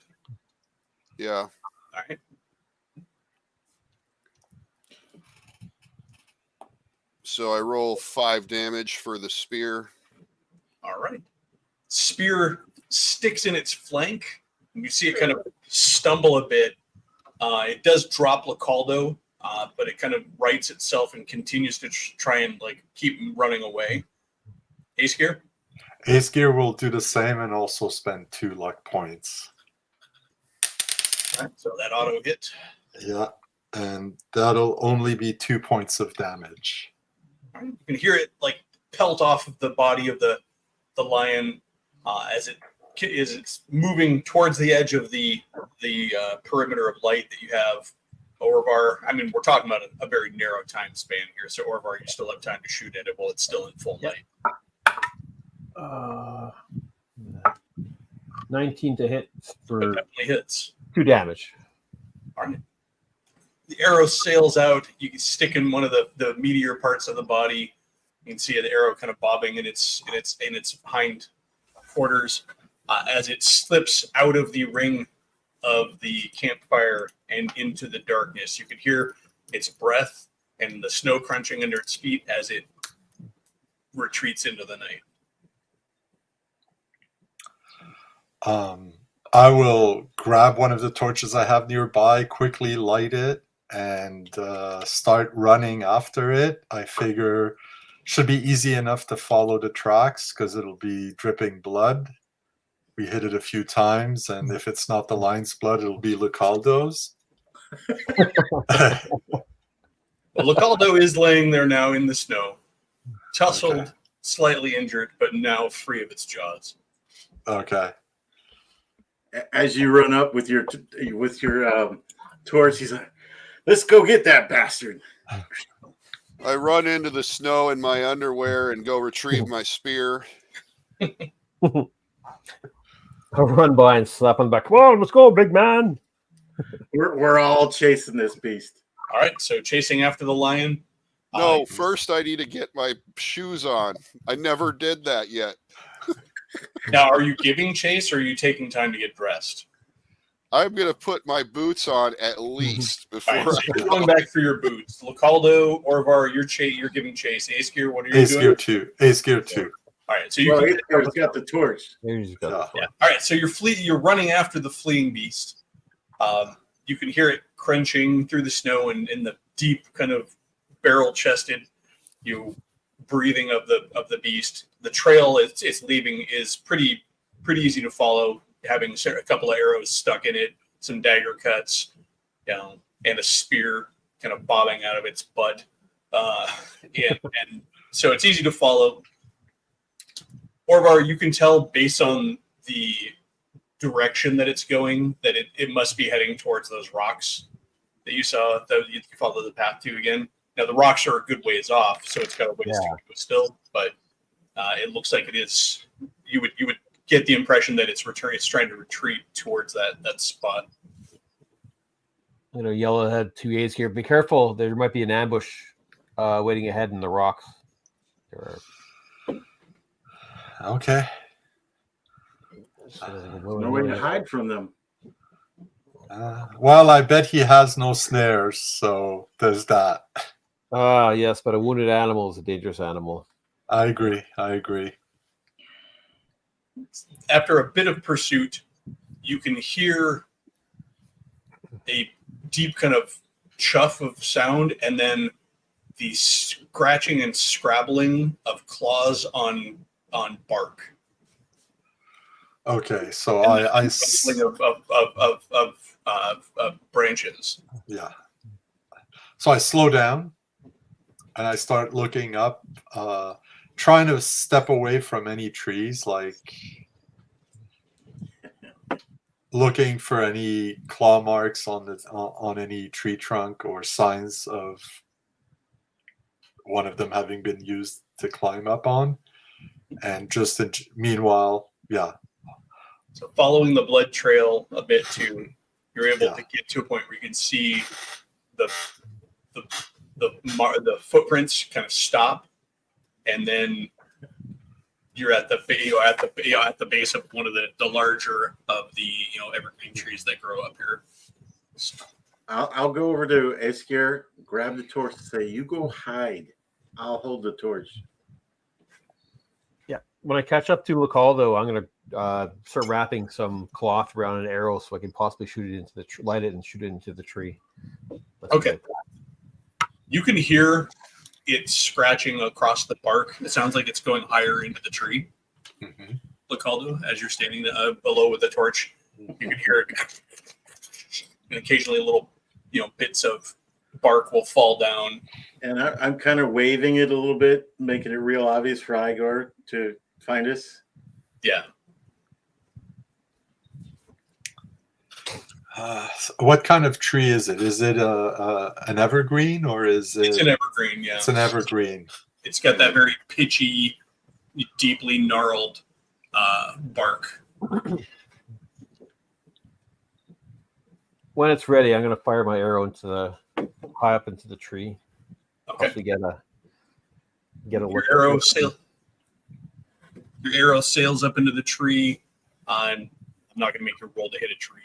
Yeah. All right. So I roll 5 damage for the spear. All right. Spear sticks in its flank. You see it kind of stumble a bit. It does drop Localdo, but it kind of rights itself and continues to try and keep running away. Ace Gear? Ace Gear will do the same and also spend 2 luck points. All right, so that auto hit. Yeah, and that'll only be 2 points of damage. All right. You can hear it pelt off of the body of the lion as it's moving towards the edge of the perimeter of light that you have. Orvar, I mean, we're talking about a very narrow time span here. So Orvar, you still have time to shoot at it while it's still in full light. 19 to hit It for definitely hits. 2 damage. All right. The arrow sails out. You can stick in one of the meatier parts of the body. You can see the arrow kind of bobbing in its hind quarters as it slips out of the ring of the campfire and into the darkness. You can hear its breath and the snow crunching under its feet as it retreats into the night. I will grab one of the torches I have nearby, quickly light it, and start running after it. I figure should be easy enough to follow the tracks because it'll be dripping blood. We hit it a few times, and if it's not the lion's blood, it'll be Localdo's. Localdo is laying there now in the snow, tussled, Okay. slightly injured, but now free of its jaws. Okay. As you run up with your torch, he's like, "Let's go get that bastard." I run into the snow in my underwear and go retrieve my spear. I'll run by and slap on the back. Come on, let's go, big man. We're all chasing this beast. All right, so chasing after the lion. No, first I need to get my shoes on. I never did that yet. Now, are you giving chase or are you taking time to get dressed? I'm going to put my boots on at least before All right, so I you're go. going back for your boots. Localdo, Orvar, you're giving chase. Ace Gear, what are you Ace doing? Gear 2. Ace Gear 2. All right, so you Well, can he's got the torch. Here's the- Yeah. yeah. All right, so you're running after the fleeing beast. You can hear it crunching through the snow and in the deep kind of barrel-chested breathing of the beast. The trail it's leaving is pretty easy to follow, having a couple of arrows stuck in it, some dagger cuts, and a spear kind of bobbing out of its butt. And so it's easy to follow. Orvar, you can tell based on the direction that it's going that it must be heading towards those rocks that you saw that you follow the path to again. Now the rocks are a good ways off, so it's got a ways to go still, but it looks like it is. You would get the impression that it's trying to retreat towards that spot. Yellowhead 2As here. Be careful. There might be an ambush waiting ahead in the rocks. There Okay. are, No way to hide from them. Well, I bet he has no snares, so there's that. Yes, but a wounded animal is a dangerous animal. I agree. I agree. After a bit of pursuit, you can hear a deep kind of chuff of sound, and then the scratching and scrabbling of claws on bark. Okay, so And I the rustling of branches. yeah. So I slow down and I start looking up, trying to step away from any trees, like looking for any claw marks on any tree trunk or signs of one of them having been used to climb up on. And just meanwhile, yeah. So following the blood trail a bit too, you're able Yeah. to get to a point where you can see the footprints kind of stop, and then you're at the base of one of the larger of the evergreen trees that grow up here. I'll go over to Askier, grab the torch, and say, "You go hide. I'll hold the torch." Yeah. When I catch up to Lacaldo, I'm going to start wrapping some cloth around an arrow so I can possibly shoot it into the light it and shoot it into the tree. Okay. You can hear it scratching across the bark. It sounds like it's going higher into the tree. Mhm. Lacaldo, as you're standing below with the torch, you can hear it, and occasionally little bits of bark will fall down. And I'm kind of waving it a little bit, making it real obvious for Igor to find us. Yeah. What kind of tree is it? Is it an evergreen or is it? It's an evergreen, yeah. It's an evergreen. It's got that very pitchy, deeply gnarled bark. When it's ready, I'm going to fire my arrow high up into the tree. Okay. Hopefully get a Your arrow sails up into the tree. I'm not going to make you roll to hit a tree.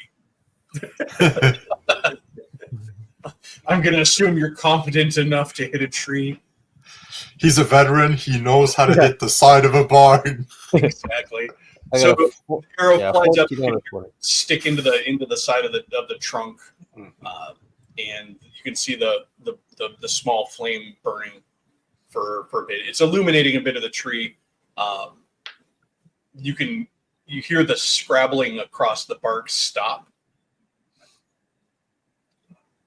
I'm going to assume you're confident enough to hit a tree. He's a veteran. He knows how to hit the side of a barn. Exactly. I So got the arrow flies up, 14 on a 20. stick into the side of the trunk, and you can see the small flame burning for a bit. It's illuminating a bit of the tree. You hear the scrabbling across the bark stop,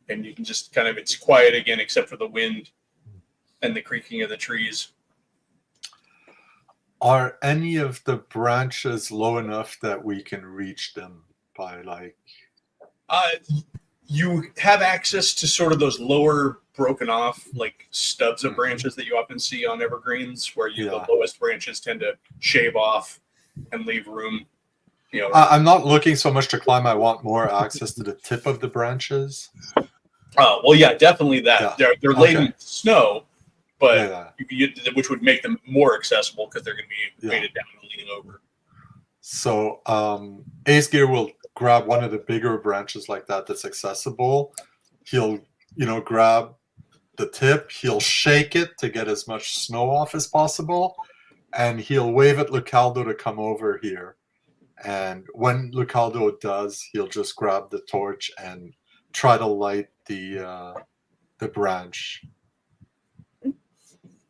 and you can just it's quiet again except for the wind and the creaking of the trees. Are any of the branches low enough that we can reach them by You have access to sort of those lower broken off stubs of branches that you often see on evergreens, where the lowest branches tend to shave off and leave room. I'm not looking so much to climb. I want more access to the tip of the branches. Oh, well, yeah, definitely that. Yeah. They're laden with snow, but Yeah. which would make them more accessible because they're going to be weighted down and leaning over. So Ace Gear will grab one of the bigger branches like that's accessible. He'll grab the tip. He'll shake it to get as much snow off as possible, and he'll wave at Lacaldo to come over here. And when Lacaldo does, he'll just grab the torch and try to light the branch.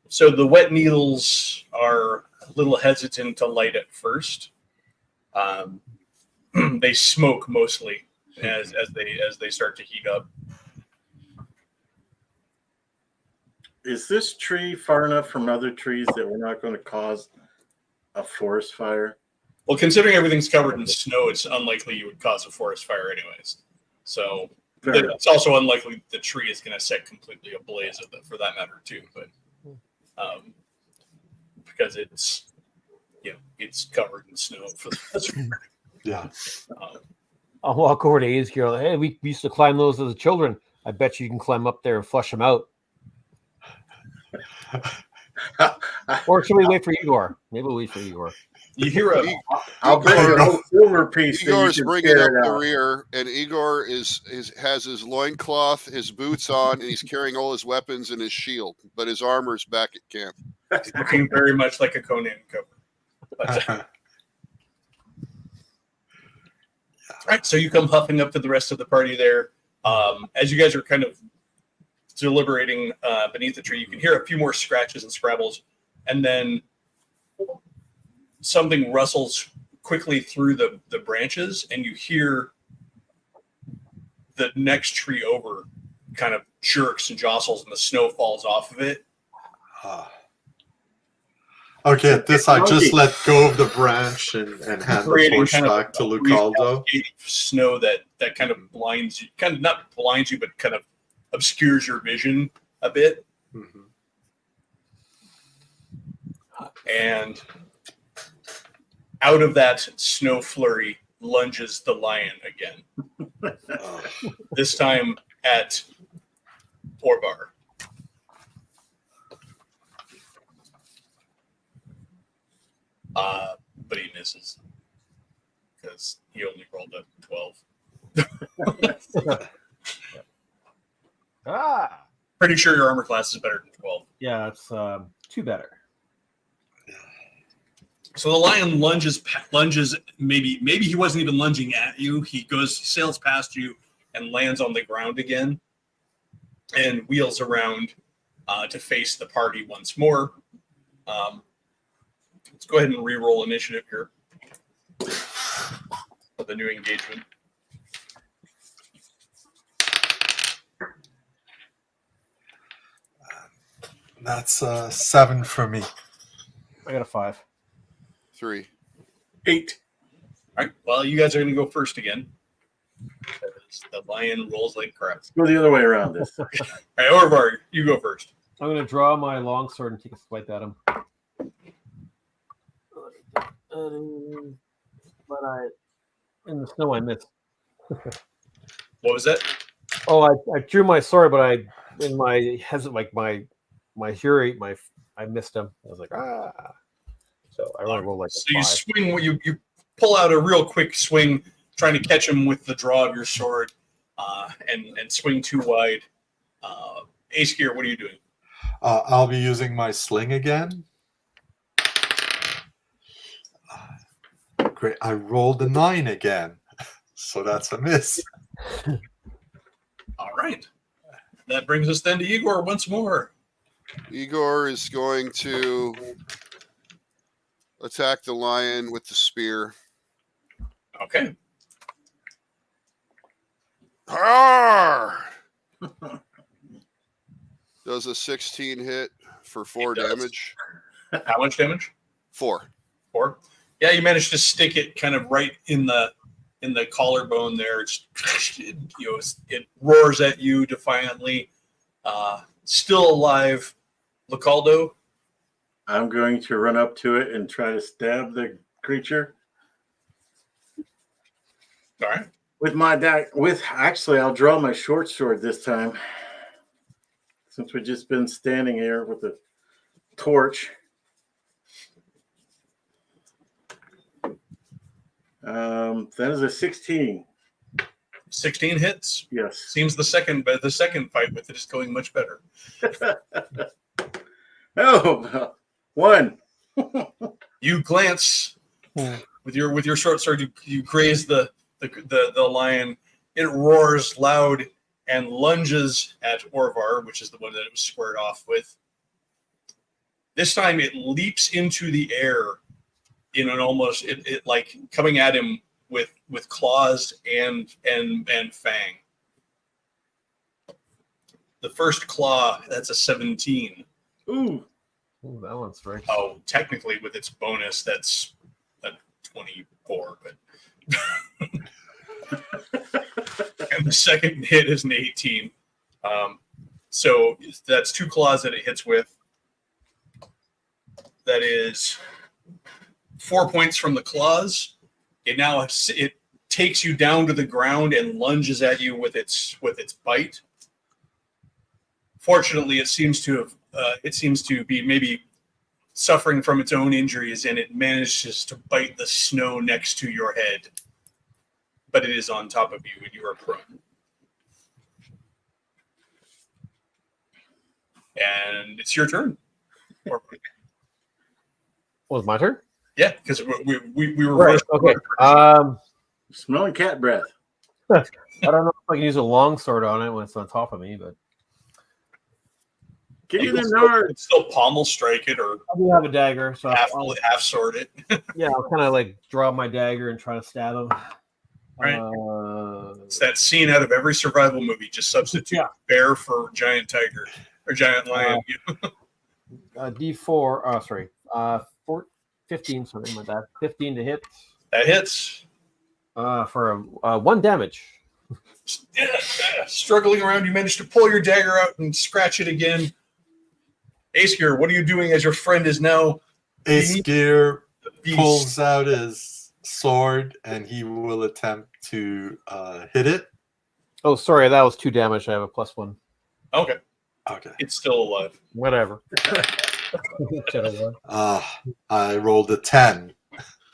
So the wet needles are a little hesitant to light at first. They smoke mostly as they start to heat up. Is this tree far enough from other trees that we're not going to cause a forest fire? Well, considering everything's covered in snow, it's unlikely you would cause a forest fire anyways. So it's also unlikely the tree is going to set completely ablaze for that matter too. But because it's covered in snow for the most part. Yeah. I'll walk over to Aesgear. Hey, we used to climb those as children. I bet you can climb up there and flush them out. Or should we wait for Igor? Maybe we'll wait for Igor. You hear a I'll bet you a whole silver piece that you Igor's can bringing up scare it the out. rear, and Igor has his loincloth, his boots on, and he's carrying all his weapons and his shield, but his armor's back at camp. looking very much like a Conan cover. But, all right, so you come huffing up to the rest of the party there. As you guys are kind of deliberating beneath the tree, you can hear a few more scratches and scrabbles, and then something rustles quickly through the branches, and you hear the next tree over kind of jerks and jostles, and the snow falls off of it. Okay, at this I just let go of the branch and hand the Creating torch kind of back to a brief Lucaldo. cascade of snow that kind of blinds you, kind of not blinds you, but kind of obscures your vision a bit. Mhm. And out of that snow flurry lunges the lion again. Oh. This time at Orvar. But he misses because he only rolled a 12. Ah, Pretty sure your armor class is better than 12. yeah, it's 2 better. So the lion lunges. Maybe he wasn't even lunging at you. He sails past you and lands on the ground again, and wheels around to face the party once more. Let's go ahead and re-roll initiative here for the new engagement. That's 7 for me. I got a 5. 3. 8. All right. Well, you guys are going to go first again. The lion rolls like crap. Go the other way around this. All right, Orvar, you go first. I'm going to draw my longsword and take a swipe at him. But in the snow, I missed. What was that? Oh, I drew my sword, but in my fury, I missed him. I was like, ah. So I want to roll like So a you 5. swing. You pull out a real quick swing, trying to catch him with the draw of your sword, and swing too wide. Ace Gear, what are you doing? I'll be using my sling again. Great. I rolled a 9 again. So that's a miss. All right. That brings us then to Igor once more. Igor is going to attack the lion with the spear. Okay. Arr! Does a 16 hit for 4 It does. damage. How much damage? 4. 4. Yeah, you managed to stick it kind of right in the collarbone there. It roars at you defiantly. Still alive, Lucaldo. I'm going to run up to it and try to stab the creature All right. with my actually I'll draw my short sword this time. Since we've just been standing here with the torch. That is a 16. 16 hits. Yes. Seems the second fight with it is going much better. Oh, 1. You glance with your short sword. You graze the lion. It roars loud and lunges at Orvar, which is the one that it was squared off with. This time, it leaps into the air in an almost it like coming at him with claws and fang. The first claw, that's a 17. Ooh. Ooh, that one strikes. Oh, technically with its bonus, that's a 24, but and the second hit is an 18. So that's 2 claws that it hits with. That is 4 points from the claws. It takes you down to the ground and lunges at you with its bite. Fortunately, it seems to be maybe suffering from its own injuries, and it manages to bite the snow next to your head. But it is on top of you, and you are prone. And it's your turn. Or, Was my turn? yeah, because we were Right. Okay. Smelling cat breath. I don't know if I can use a long sword on it when it's on top of me, but Give you you the can still, nard. still pommel strike it or I do have a dagger, so half sword it. I'll kind of like draw my dagger and try to stab him. Right. It's that scene out of every survival movie. Just substitute bear for giant tiger or giant lion. D4. Oh, sorry. 15. Sorry, my bad. 15 to hit. That hits. For 1 damage. Struggling around, you manage to pull your dagger out and scratch it again. Aesgear, what are you doing as your friend is now? Aesgear Beast. pulls out his sword and he will attempt to hit it. Oh, sorry, that was 2 damage. I have a +1. Okay, Okay. it's still alive. Whatever. I rolled a 10,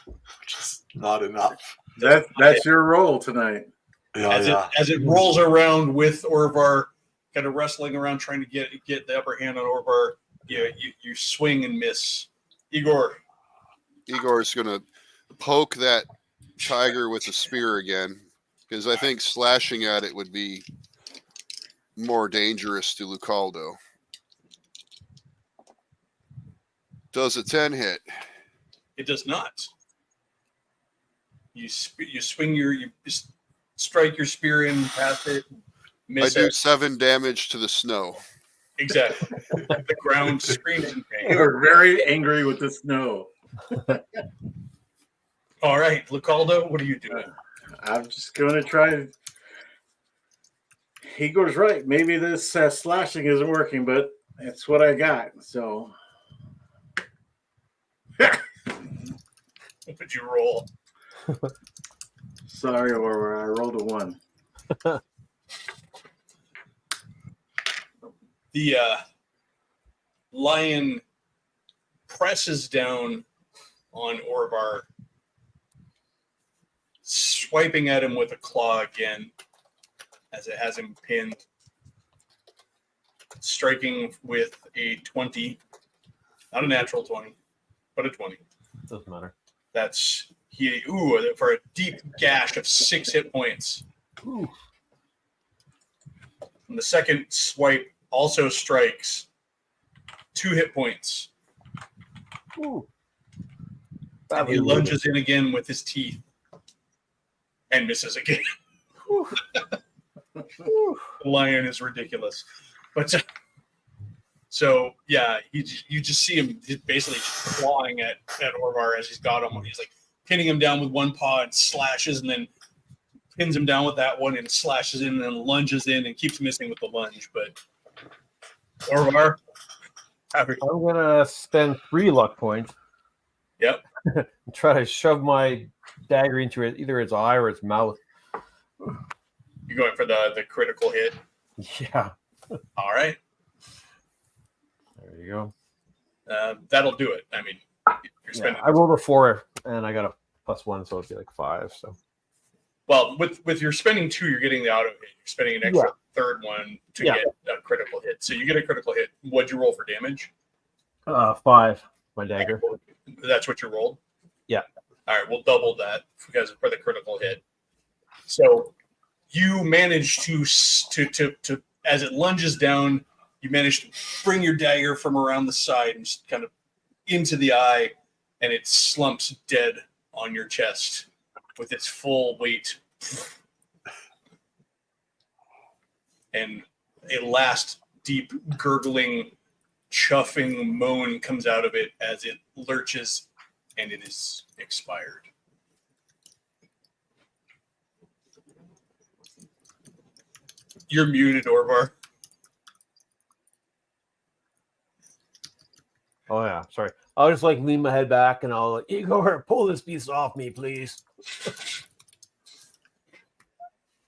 which is not enough. That's your roll tonight. As it rolls around with Orvar, kind of wrestling around trying to get the upper hand on Orvar, you swing and miss. Igor's gonna poke that tiger with a spear again, because I think slashing at it would be more dangerous to Lucaldo. Does a 10 hit? It does not. You swing you strike your spear in past it. Miss I do it. 7 damage to the snow. Exactly. The ground screams in pain. You're very angry with the snow. All right, Lucaldo, what are you doing? I'm just going to try. Igor's right. Maybe this slashing isn't working, but it's what I got. So. What would you roll? Sorry, Orvar. I rolled a 1. The lion presses down on Orvar, swiping at him with a claw again as it has him pinned, striking with a 20, not a natural 20, but a 20. Doesn't matter. That's for a deep gash of 6 hit points. Ooh. And the second swipe also strikes 2 hit points. Ooh. And he lunges in again with his teeth and misses again. The lion is ridiculous. But so, yeah, you just see him basically clawing at Orvar as he's got him. He's like pinning him down with one paw and slashes, and then pins him down with that one and slashes in and then lunges in and keeps missing with the lunge. But Orvar, I'm gonna spend 3 luck points. Yep. And try to shove my dagger into either its eye or its mouth. you're going for the critical hit. Yeah. All right. There you go. That'll do it. I mean, you're spending. I rolled a 4 and I got a +1, so it'd be like 5. So. Well, with your spending 2, you're getting the auto hit. You're spending an extra third one to get a critical hit. So you get a critical hit. What'd you roll for damage? 5. My dagger. That's what you rolled? Yeah. All right, we'll double that because for the critical hit. So you manage to as it lunges down, you manage to bring your dagger from around the side and just kind of into the eye, and it slumps dead on your chest with its full weight. And a last deep gurgling, chuffing moan comes out of it as it lurches, and it is expired. You're muted, Orvar. Oh yeah, sorry. I'll just lean my head back and I'll Igor, pull this piece off me, please.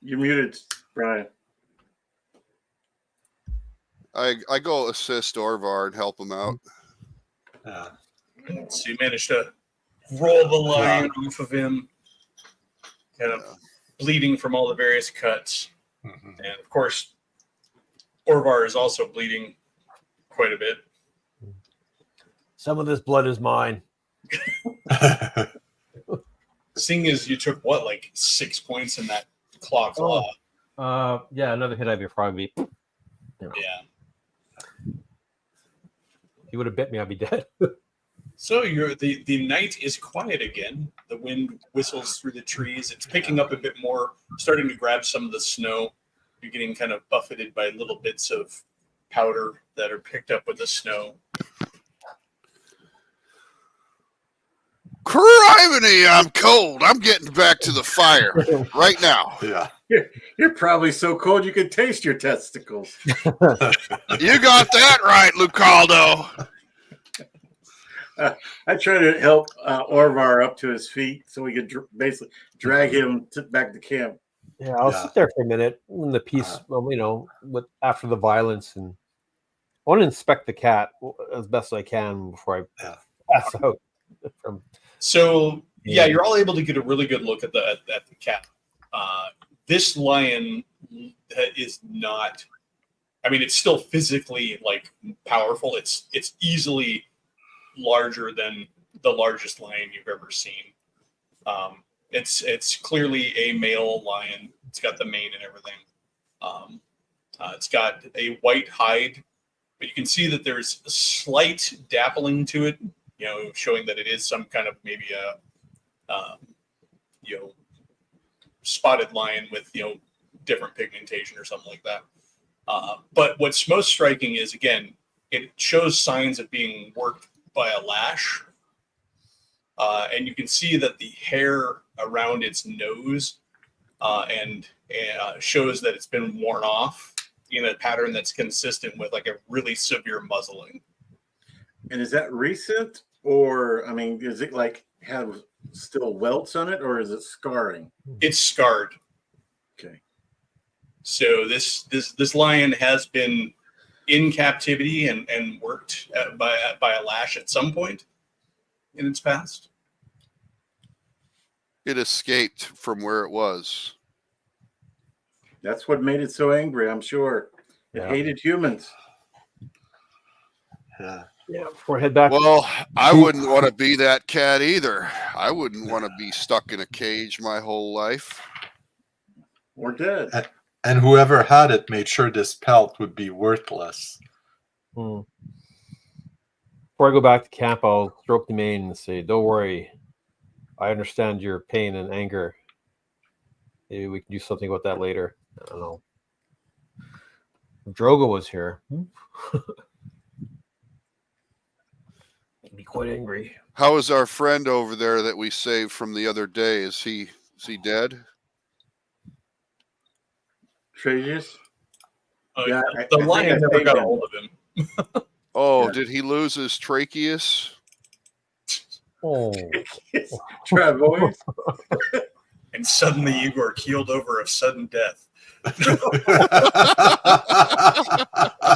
You're muted, Brian. I go assist Orvar and help him out. Yeah. So you managed to roll the lion off of him, kind of bleeding from all the various cuts. Mhm. And of course, Orvar is also bleeding quite a bit. Some of this blood is mine. Seeing as you took what, like 6 points in that claw. Yeah, another hit I'd be probably. Yeah. If you would have bit me, I'd be dead. So the night is quiet again. The wind whistles through the trees. It's picking up a bit more, starting to grab some of the snow. You're getting kind of buffeted by little bits of powder that are picked up with the snow. Criminy, I'm cold. I'm getting back to the fire right now. Yeah. You're probably so cold you can taste your testicles. You got that right, Lucaldo. I try to help Orvar up to his feet so we could basically drag him back to camp. Yeah, I'll Yeah. sit there for a minute in the peace, with after the violence, and I want to inspect the cat as best I can before I pass out. From So yeah, you're all able to get a really good look at the cat. This lion is not. I mean, it's still physically like powerful. It's easily larger than the largest lion you've ever seen. It's clearly a male lion. It's got the mane and everything. It's got a white hide, but you can see that there's a slight dappling to it, showing that it is some kind of maybe a spotted lion with different pigmentation or something like that. But what's most striking is, again, it shows signs of being worked by a lash, and you can see that the hair around its nose and shows that it's been worn off in a pattern that's consistent with like a really severe muzzling. And is that recent, or I mean, does it like have still welts on it, or is it scarring? It's scarred. Okay. So this lion has been in captivity and worked by a lash at some point in its past. It escaped from where it was. That's what made it so angry, I'm sure. It hated humans. Yeah. yeah, before I head back. Well, I wouldn't want to be that cat either. I wouldn't want to be stuck in a cage my whole life. Or dead. And whoever had it made sure this pelt would be worthless. Before I go back to camp, I'll stroke the mane and say, "Don't worry, I understand your pain and anger. Maybe we can do something about that later." I don't know. If Drogo was here, he'd be quite angry. How is our friend over there that we saved from the other day? Is he dead? Tragus? The I think lion I never saved got a him. hold of him. Oh, Yeah. did he lose his tracheus? Oh, Travois? And suddenly Igor keeled over of sudden death.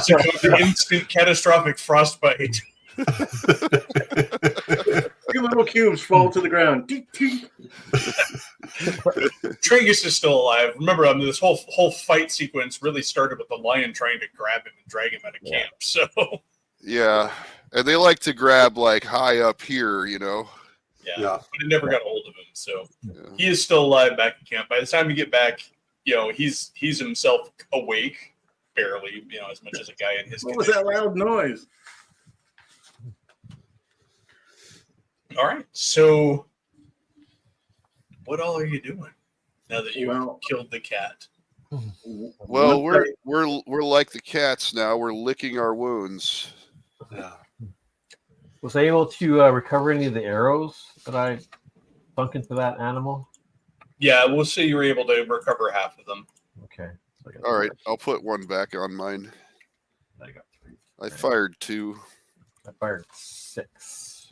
Succumbed to instant catastrophic frostbite. Two little cubes fall to the ground. Dink, dink. Tragus is still alive. Remember, this whole fight sequence really started with the lion trying to grab him and drag him out of camp. So Yeah. And they like to grab like high up here, yeah, Yeah. but it never got a hold of him. So Yeah. he is still alive back at camp. By the time you get back, he's himself awake, barely, as much as a guy in his What was that loud noise? All right. So what all are you doing now that you've Well, killed the cat? Well, once we're like the cats now. We're licking our wounds. Yeah. was I able to recover any of the arrows that I sunk into that animal? Yeah, we'll say you were able to recover half of them. Okay. So I got All right, three. I'll put one back on mine. I got 3. I fired 2. I fired 6.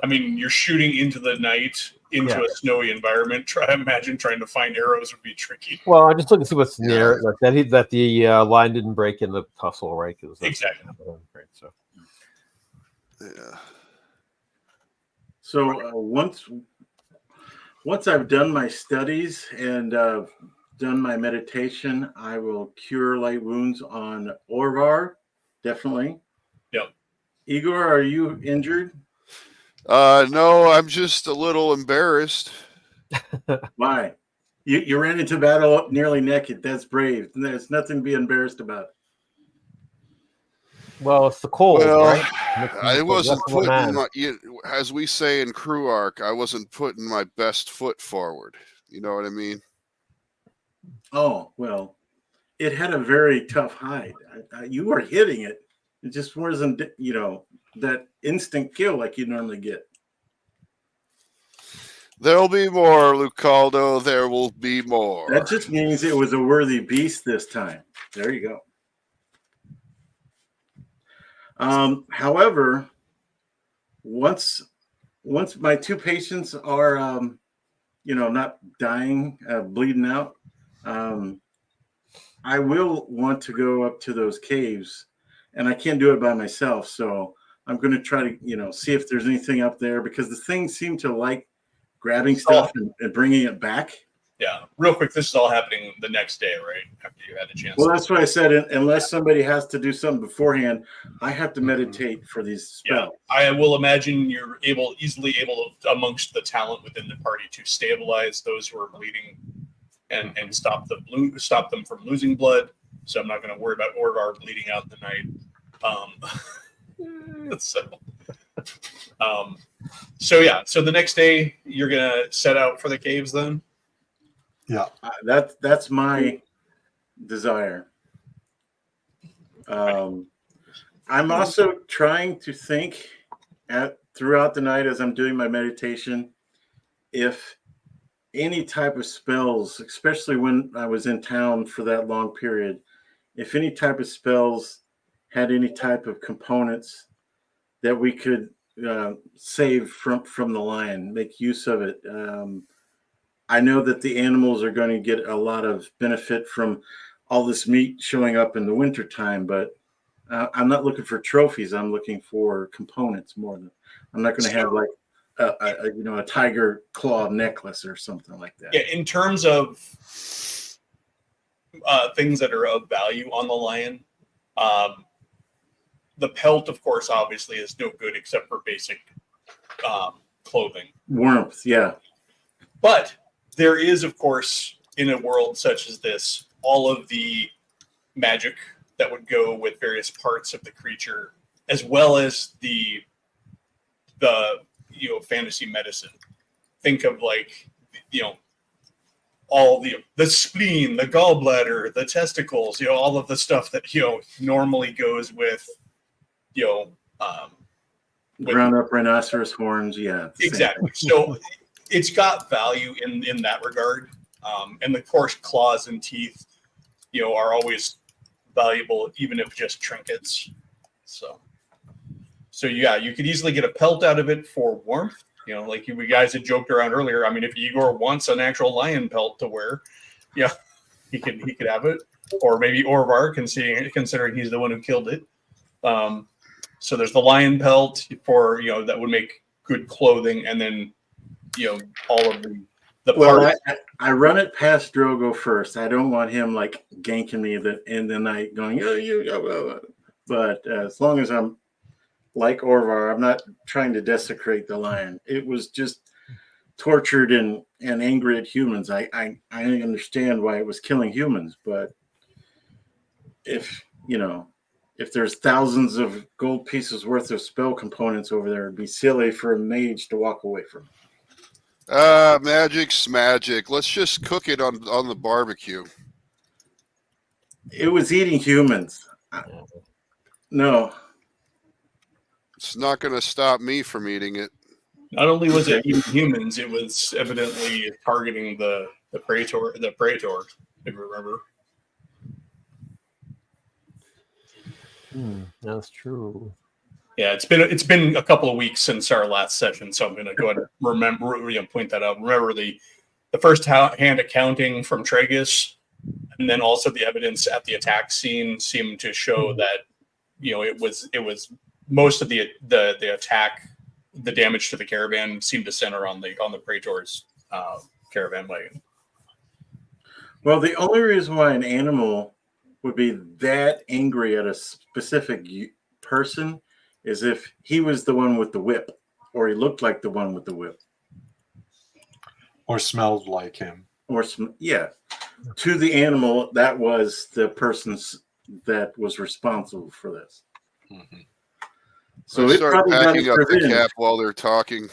I mean, you're shooting into the night into Yeah. a snowy environment. Imagine trying to find arrows would be tricky. Well, I just look to see what's Yeah. near like that the line didn't break in the tussle, right? Exactly. Right. So Yeah. So once I've done my studies and done my meditation, I will cure light wounds on Orvar. Definitely. Yep. Igor, are you injured? No, I'm just a little embarrassed. Why? You ran into battle nearly naked. That's brave. There's nothing to be embarrassed about. well, it's the cold, Well, right? I wasn't That's what putting man. as we say in Crew Arc, I wasn't putting my best foot forward. You know what I mean? Oh, well, it had a very tough hide. You were hitting it. It just wasn't, that instant kill like you normally get. There'll be more, Lucaldo. There will be more. That just means it was a worthy beast this time. There you go. However, once my two patients are, not dying, bleeding out, I will want to go up to those caves, and I can't do it by myself. So I'm going to try to, see if there's anything up there because the things seem to like grabbing stuff and bringing it back. Yeah. Real quick, this is all happening the next day, right? After you had a chance. Well, that's what I said. Unless somebody has to do something beforehand, I have to meditate for these spells. Yeah, I will imagine you're easily able to, amongst the talent within the party, to stabilize those who are bleeding and stop them from losing blood. So I'm not going to worry about Orvar bleeding out in the night. So the next day you're going to set out for the caves then. Yeah. That's my desire. I'm also trying to think throughout the night as I'm doing my meditation, if any type of spells, especially when I was in town for that long period, if any type of spells had any type of components that we could save from the lion, make use of it. I know that the animals are going to get a lot of benefit from all this meat showing up in the wintertime, but I'm not looking for trophies. I'm looking for components more than. I'm not going to have like a tiger claw necklace or something like that. Yeah, in terms of things that are of value on the lion, the pelt, of course, obviously is no good except for basic clothing. Warmth, yeah. But there is, of course, in a world such as this, all of the magic that would go with various parts of the creature, as well as the fantasy medicine. Think of all the spleen, the gallbladder, the testicles, all of the stuff that normally goes with ground up rhinoceros horns, yeah. Exactly. So it's got value in that regard. And of course, claws and teeth, are always valuable, even if just trinkets. So yeah, you could easily get a pelt out of it for warmth. Like you guys had joked around earlier. I mean, if Igor wants an actual lion pelt to wear, he could have it, or maybe Orvar, considering he's the one who killed it. So there's the lion pelt for that would make good clothing, and then all of the well, parts. I run it past Drogo first. I don't want him like ganking me in the night, going but as long as I'm like Orvar, I'm not trying to desecrate the lion. It was just tortured and angry at humans. I understand why it was killing humans, but if there's thousands of gold pieces worth of spell components over there, it'd be silly for a mage to walk away from. Magic's magic. Let's just cook it on the barbecue. It was eating humans. No. It's not going to stop me from eating it. Not only was it eating humans, it was evidently targeting the praetor, if you remember. That's true. Yeah, it's been a couple of weeks since our last session, so I'm going to go ahead and point that out. Remember the first hand accounting from Tragus, and then also the evidence at the attack scene seemed to show that it was most of the attack, the damage to the caravan seemed to center on the Praetor's caravan wagon. Well, the only reason why an animal would be that angry at a specific person is if he was the one with the whip, or he looked like the one with the whip, Or smelled like him. or to the animal, that was the person's that was responsible for this. Mhm. So I it start probably got packing up the revenge. camp while they're talking.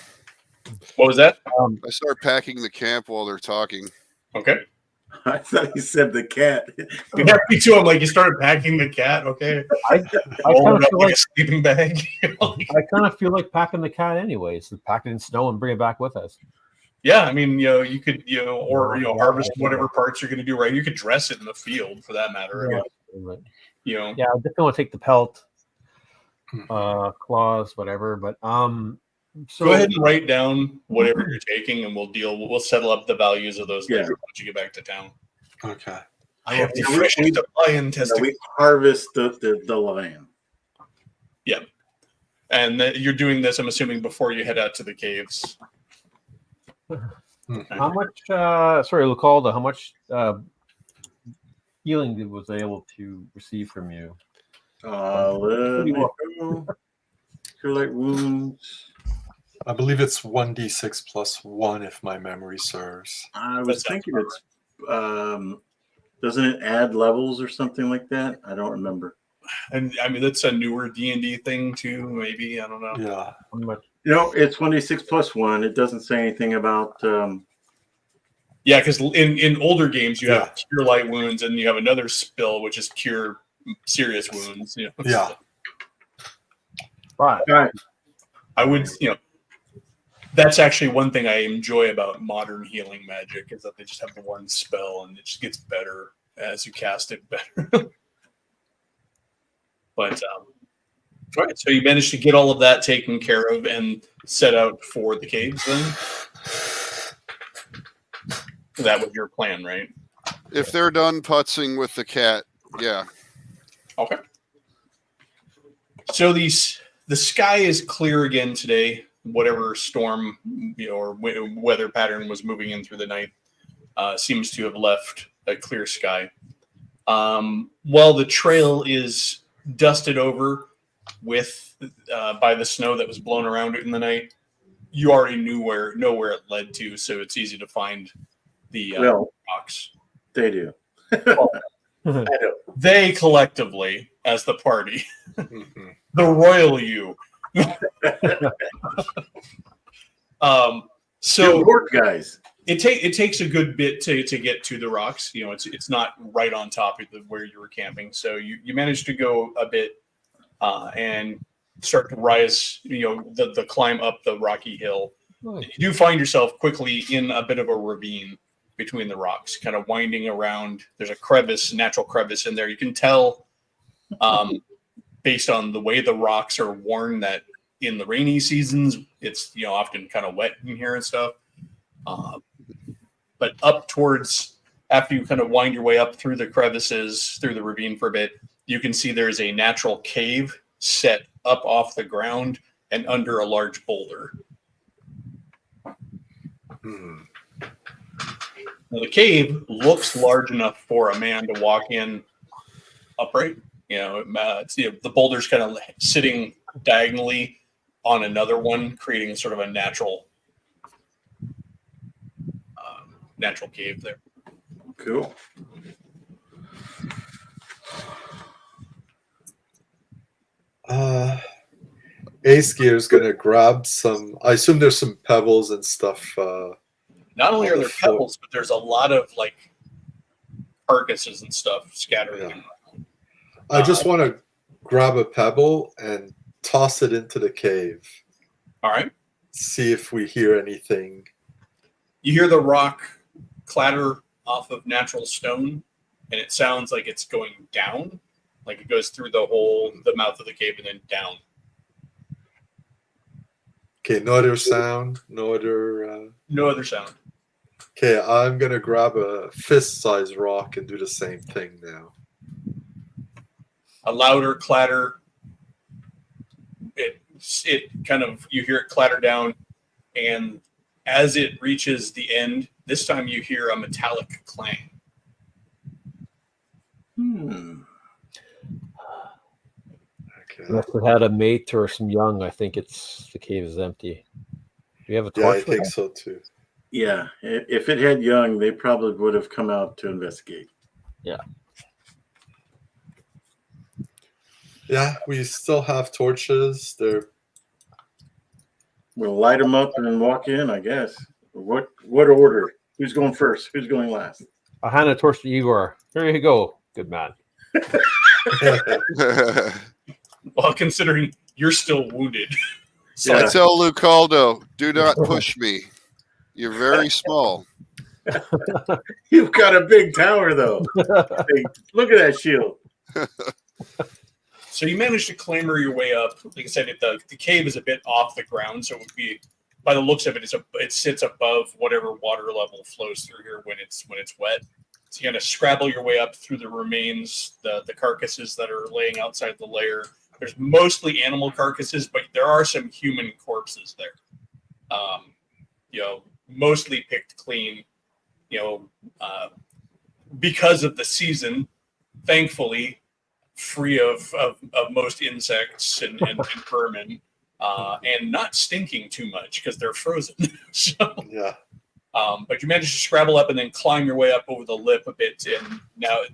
What was that? I start packing the camp while they're talking. Okay. I thought he said the cat. Yeah, me too. I'm like, you started packing the cat. Okay. I kind Roll of it up feel like like a sleeping bag. I kind of feel like packing the cat anyways. Pack it in snow and bring it back with us. Yeah, I mean, you could, harvest whatever parts you're going to do, right? You could dress it in the field, for that matter. Yeah. You know, Yeah, I definitely want to take the pelt, claws, whatever. But so go ahead and write down whatever you're taking, and we'll settle up the values of those later once you get back to town. Okay. I have the Yeah, freshest of lion testicles. We harvest the lion. And you're doing this, I'm assuming, before you head out to the caves. Mhm. how much? Sorry, Lucalda, how much healing was I able to receive from you? Let me go. Cure light wounds. I believe it's 1d6 plus 1 if my memory serves. I was That sounds thinking about it's doesn't it add levels or something like that? I don't remember. And I mean, that's a newer D&D thing too. Maybe, I don't know. Yeah. How much? It's 1d6 plus 1. It doesn't say anything about Yeah, because in older games you Yeah. have cure light wounds, and you have another spell which is cure serious wounds. Yeah. Right. I would, that's actually one thing I enjoy about modern healing magic is that they just have the one spell and it just gets better as you cast it better. But all right, so you managed to get all of that taken care of and set out for the caves. Then that was your plan, right? If they're done putzing with the cat, yeah. Okay. So the sky is clear again today. Whatever storm, or weather pattern was moving in through the night, seems to have left a clear sky. While the trail is dusted over with by the snow that was blown around it in the night, you already know where it led to, so it's easy to find the rocks. they do. They collectively, as the party, Mhm. the royal you. So Work guys. it takes a good bit to get to the rocks. It's not right on top of where you were camping. So you managed to go a bit and start to rise, the climb up the rocky hill. Nice. You do find yourself quickly in a bit of a ravine between the rocks, kind of winding around. There's a natural crevice in there. You can tell based on the way the rocks are worn that in the rainy seasons, it's often kind of wet in here and stuff. But up towards, after you kind of wind your way up through the crevices, through the ravine for a bit, you can see there's a natural cave set up off the ground and under a large boulder. Mhm. Now, the cave looks large enough for a man to walk in upright. The boulder's kind of sitting diagonally on another one, creating sort of a natural cave there. Cool. Ace Gear is gonna grab some. I assume there's some pebbles and stuff. Not only are there Wonderful. pebbles, but there's a lot of carcasses and stuff scattered. Yeah. I just want to grab a pebble and toss it into the cave. All right. See if we hear anything. You hear the rock clatter off of natural stone, and it sounds like it's going down, like it goes through the mouth of the cave and then down. Okay, no other sound, no other. No other sound. Okay, I'm gonna grab a fist-sized rock and do the same thing now. A louder clatter. It kind of, you hear it clatter down, and as it reaches the end, this time you hear a metallic clang. Okay. Unless it had a mate or some young, I think the cave is empty. Do you have a Yeah, torch? I for think that? so too. Yeah, if it had young, they probably would have come out to investigate. Yeah, we still have torches. They're We'll light them up and then walk in, I guess. What order? Who's going first? Who's going last? I'll hand a torch to Igor. Here you go, good man. Well, considering you're still wounded. So Yeah. I tell Lucaldo, do not push me. You're very small. You've got a big tower, though. Hey, look at that shield. So you manage to clamber your way up. Like I said, the cave is a bit off the ground, so it would be, by the looks of it, it sits above whatever water level flows through here when it's wet. So you kind of scrabble your way up through the remains, the carcasses that are laying outside the lair. There's mostly animal carcasses, but there are some human corpses there. Mostly picked clean. Because of the season, thankfully, free of most insects and vermin, and not stinking too much because they're frozen. So, yeah. but you manage to scrabble up and then climb your way up over the lip a bit, and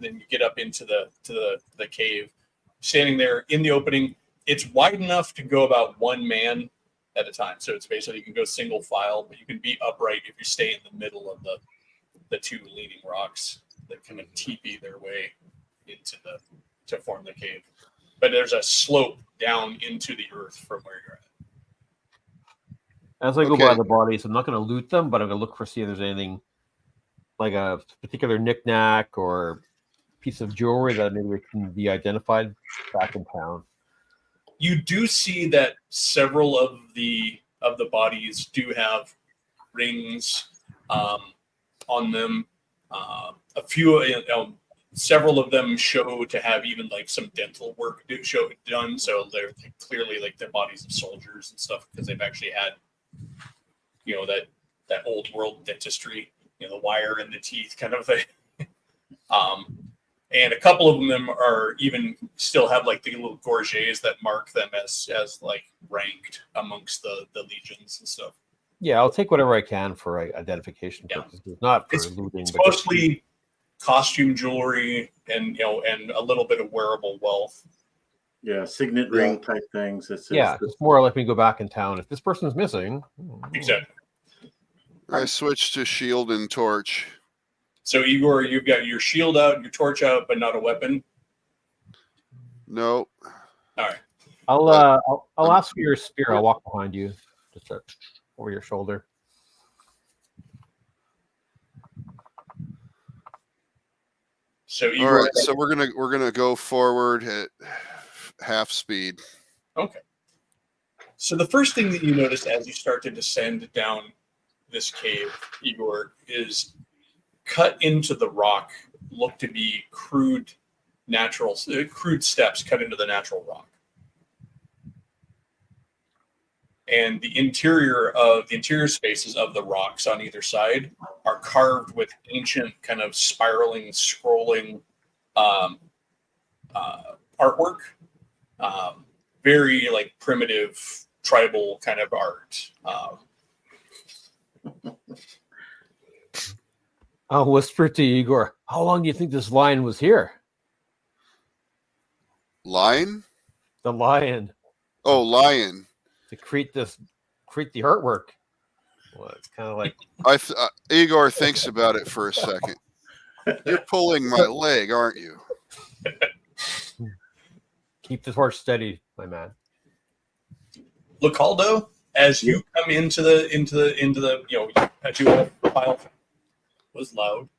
then you get up into the cave. Standing there in the opening, it's wide enough to go about one man at a time. So it's basically, you can go single file, but you can be upright if you stay in the middle of the two leaning rocks that kind of teepee their way to form the cave. But there's a slope down into the earth from where you're at. As I go by Okay. the bodies, I'm not going to loot them, but I'm going to look see if there's anything like a particular knickknack or piece of jewelry that maybe can be identified back in town. You do see that several of the bodies do have rings on them. Several of them show to have even like some dental work done. So they're clearly like the bodies of soldiers and stuff, because they've actually had, that old world dentistry, the wire in the teeth kind of thing. And a couple of them are even still have like the little gorgets that mark them as like ranked amongst the legions and stuff. Yeah, I'll take whatever I can for identification Yeah. purposes, not for It's- looting. It's but just- mostly costume jewelry and and a little bit of wearable wealth. Yeah, signet Yeah. ring type things. It says yeah, that- it's more like me go back in town. If this person's missing, Exactly. I switched to shield and torch. So Igor, you've got your shield out, your torch out, but not a weapon. No. All right. I'll ask for your spear. I'll walk behind you, just over your shoulder. So All Igor, right. So we're gonna go forward at half speed. okay. So the first thing that you notice as you start to descend down this cave, Igor, is cut into the rock look to be crude steps cut into the natural rock. And the interior spaces of the rocks on either side are carved with ancient kind of spiraling, scrolling artwork. Very like primitive tribal kind of art. I'll whisper to Igor, how long do you think this lion was here? Line? The lion Oh, lion. to create the artwork. Well, it's kind of like Igor thinks about it for a second. You're pulling my leg, aren't you? keep the torch steady, my man. Lacaldo, as you come into the as you all file was loud.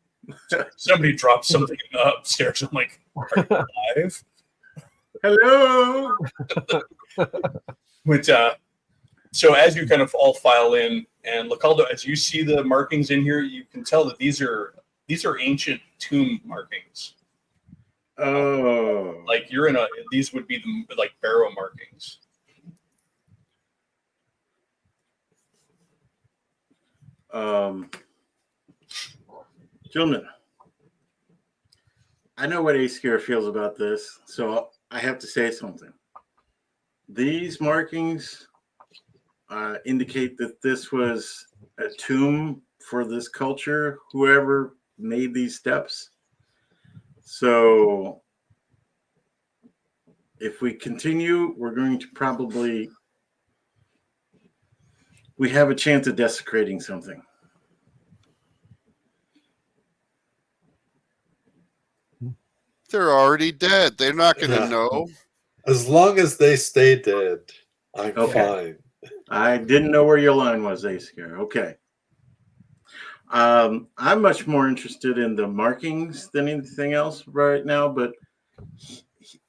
Somebody dropped something upstairs. I'm like, are you alive? Hello. But So as you kind of all file in, and Lacaldo, as you see the markings in here, you can tell that these are ancient tomb markings. Oh, Like these would be the like barrow markings. Gentlemen, I know what Aescare feels about this, so I have to say something. These markings indicate that this was a tomb for this culture, whoever made these steps. So if we continue, we're going to probably, we have a chance of desecrating something. They're already dead. They're not going to Yeah. know. As long as they stay dead, I'm Okay. fine. I didn't know where your line was, Aescare. Okay. I'm much more interested in the markings than anything else right now, but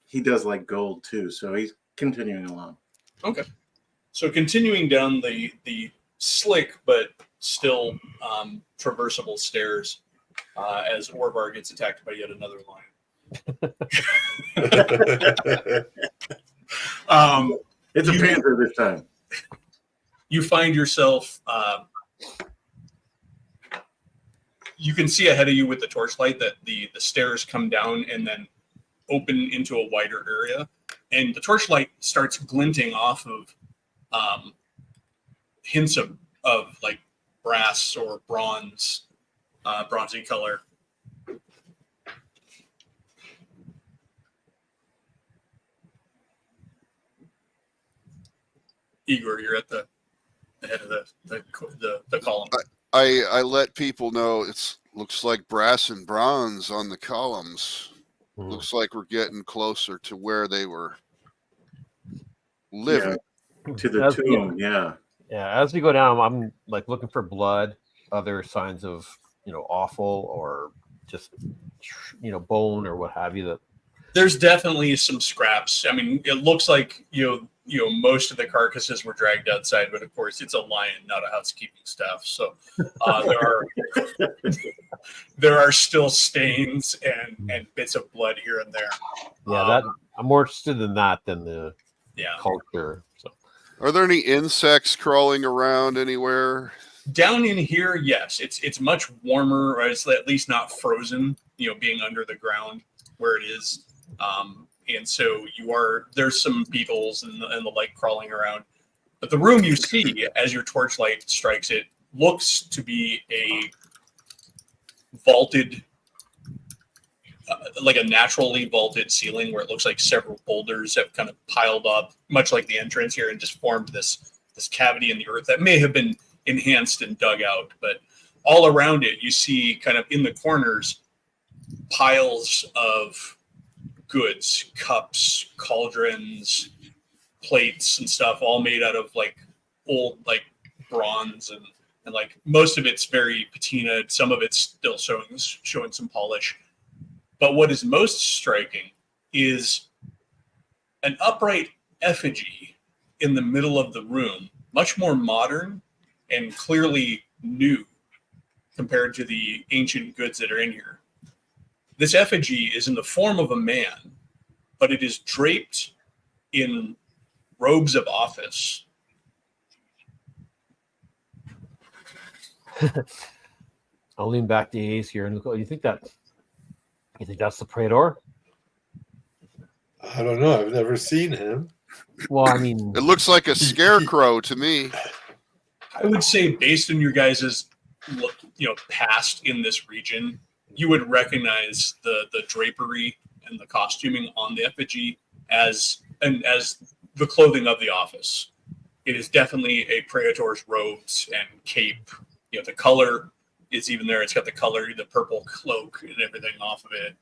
he does like gold too, so he's continuing along. Okay. So continuing down the slick but still traversable stairs as Orvar gets attacked by yet another lion. It's a You- panther this time. You find yourself. You can see ahead of you with the torchlight that the stairs come down and then open into a wider area, and the torchlight starts glinting off of hints of like brass or bronze, bronzy color. Igor, you're at the head of the column. I let people know looks like brass and bronze on the columns. Hmm. Looks like we're getting closer to where they were living. To the As- tomb, yeah. Yeah, as we go down, I'm like looking for blood, other signs of offal or just bone or what have you. That There's definitely some scraps. I mean, it looks like most of the carcasses were dragged outside, but of course it's a lion, not a housekeeping staff. So there are still stains and bits of blood here and there. that I'm more interested in that than the Yeah. culture. So Are there any insects crawling around anywhere? Down in here, yes, it's much warmer, or it's at least not frozen. Being under the ground where it is, and so there's some beetles and the like crawling around. But the room you see as your torchlight strikes it looks to be a vaulted, like a naturally vaulted ceiling where it looks like several boulders have kind of piled up, much like the entrance here, and just formed this cavity in the earth that may have been enhanced and dug out. But all around it, you see kind of in the corners piles of goods, cups, cauldrons, plates, and stuff, all made out of like old like bronze and like most of it's very patinaed. Some of it's still showing some polish. But what is most striking is an upright effigy in the middle of the room, much more modern and clearly new compared to the ancient goods that are in here. This effigy is in the form of a man, but it is draped in robes of office. I'll lean back to Ace here and go, you think that's the Praetor? I don't know. I've never seen him. Well, I mean, It looks like a scarecrow to me. I would say, based on your guys' past in this region, you would recognize the drapery and the costuming on the effigy as the clothing of the office. It is definitely a Praetor's robes and cape. The color is even there. It's got the purple cloak and everything off of it.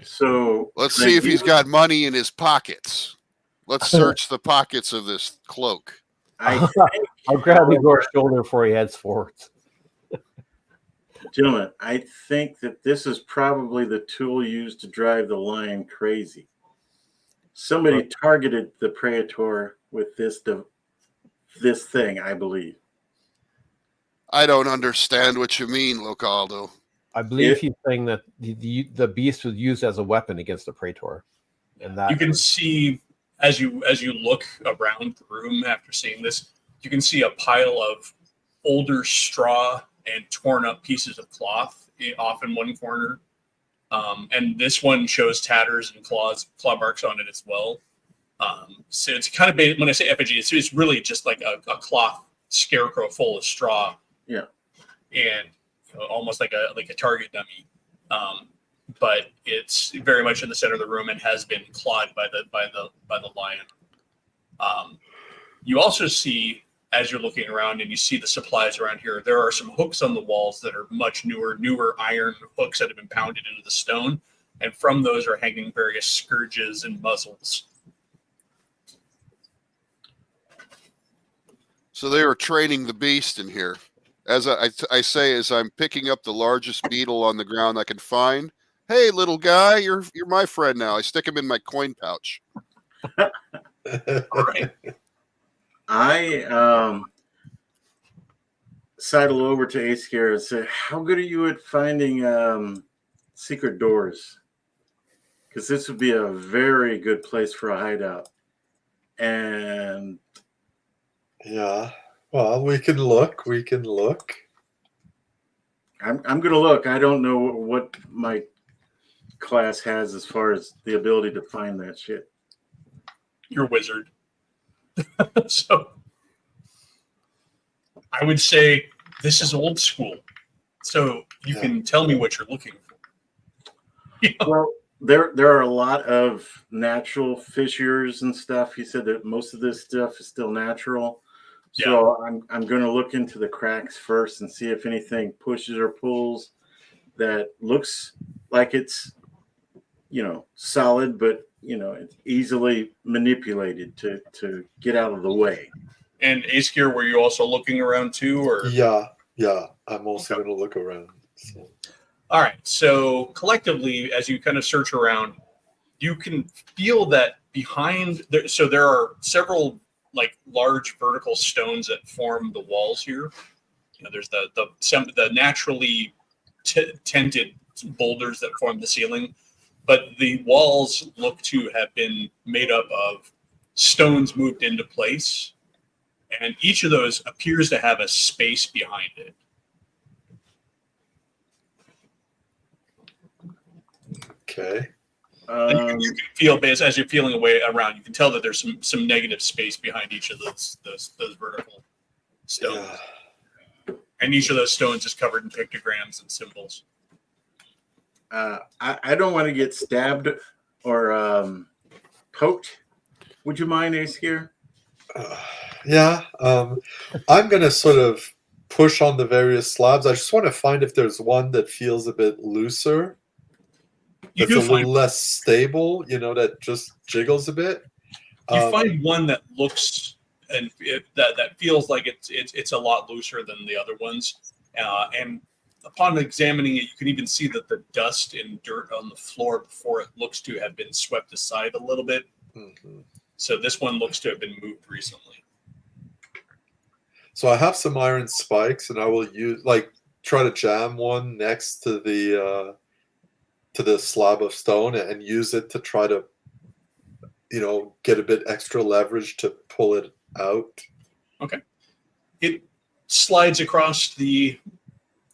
So Let's see if he's got money in his pockets. Let's search the pockets of this cloak. I I'll grab Igor's shoulder before he heads forward. Gentlemen, I think that this is probably the tool used to drive the lion crazy. Somebody targeted the Praetor with this thing, I believe. I don't understand what you mean, Localdo. I believe he's saying that the beast was used as a weapon against the Praetor, and that You can see as you look around the room after seeing this, you can see a pile of older straw and torn up pieces of cloth off in one corner. And this one shows tatters and claw marks on it as well. So it's kind of, when I say effigy, it's really just like a cloth scarecrow full of straw. Yeah. And almost like a target dummy. But it's very much in the center of the room and has been clawed by the lion. You also see, as you're looking around and you see the supplies around here, there are some hooks on the walls that are much newer iron hooks that have been pounded into the stone. And from those are hanging various scourges and muzzles. So they were training the beast in here. As I say, as I'm picking up the largest beetle on the ground I can find, hey, little guy, you're my friend now. I stick him in my coin pouch. Right. I sidle over to Aesgear and say, how good are you at finding secret doors? Because this would be a very good place for a hideout. And Yeah. Well, we can look. I'm going to look. I don't know what my class has as far as the ability to find that shit. You're a wizard. So I would say this is old school. So you can tell me what you're looking for. Well, there are a lot of natural fissures and stuff. He said that most of this stuff is still natural. So I'm going to look into the cracks first and see if anything pushes or pulls that looks like it's, solid, but it's easily manipulated to get out of the way. And Aesgear, were you also looking around too, or? Yeah. I'm also going to look around. So. All right. So collectively, as you kind of search around, you can feel that behind there. So there are several like large vertical stones that form the walls here. There's the naturally tented boulders that form the ceiling, but the walls look to have been made up of stones moved into place, and each of those appears to have a space behind it. Okay. And you can feel, as you're feeling away around, you can tell that there's some negative space behind each of those vertical stones. Yeah. And each of those stones is covered in pictograms and symbols. I don't want to get stabbed or poked. Would you mind, Aesgear? Yeah. I'm going to sort of push on the various slabs. I just want to find if there's one that feels a bit looser. You That's do a little find less stable, that just jiggles a bit. you find one that looks and that feels like it's a lot looser than the other ones. And upon examining it, you can even see that the dust and dirt on the floor before it looks to have been swept aside a little bit. Mm-hmm. So this one looks to have been moved recently. So I have some iron spikes, and I will try to jam one next to the slab of stone and use it to try to, get a bit extra leverage to pull it out. Okay. It slides across the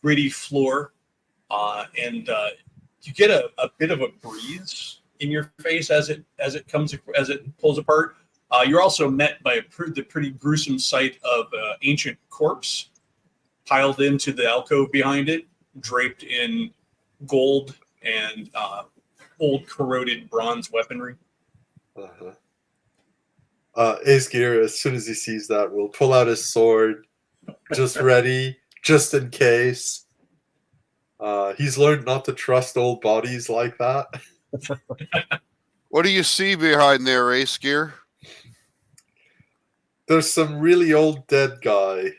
gritty floor, and you get a bit of a breeze in your face as it pulls apart. You're also met by the pretty gruesome sight of an ancient corpse piled into the alcove behind it, draped in gold and old corroded bronze weaponry. Aesgear, as soon as he sees that, will pull out his sword, just ready, just in case. He's learned not to trust old bodies like that. What do you see behind there, Aesgear? There's some really old dead guy,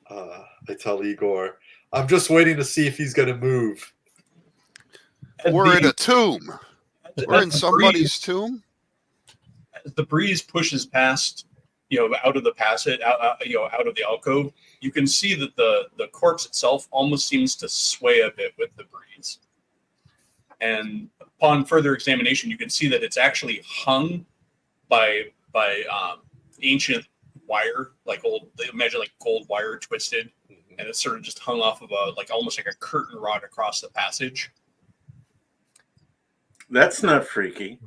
I tell Igor. I'm just waiting to see if he's going to move. We're in a tomb. We're in somebody's tomb. As the breeze pushes past out of the passage, out of the alcove, you can see that the corpse itself almost seems to sway a bit with the breeze. And upon further examination, you can see that it's actually hung by ancient wire, imagine like gold wire twisted, and it's sort of just hung off of almost like a curtain rod across the passage. That's not freaky.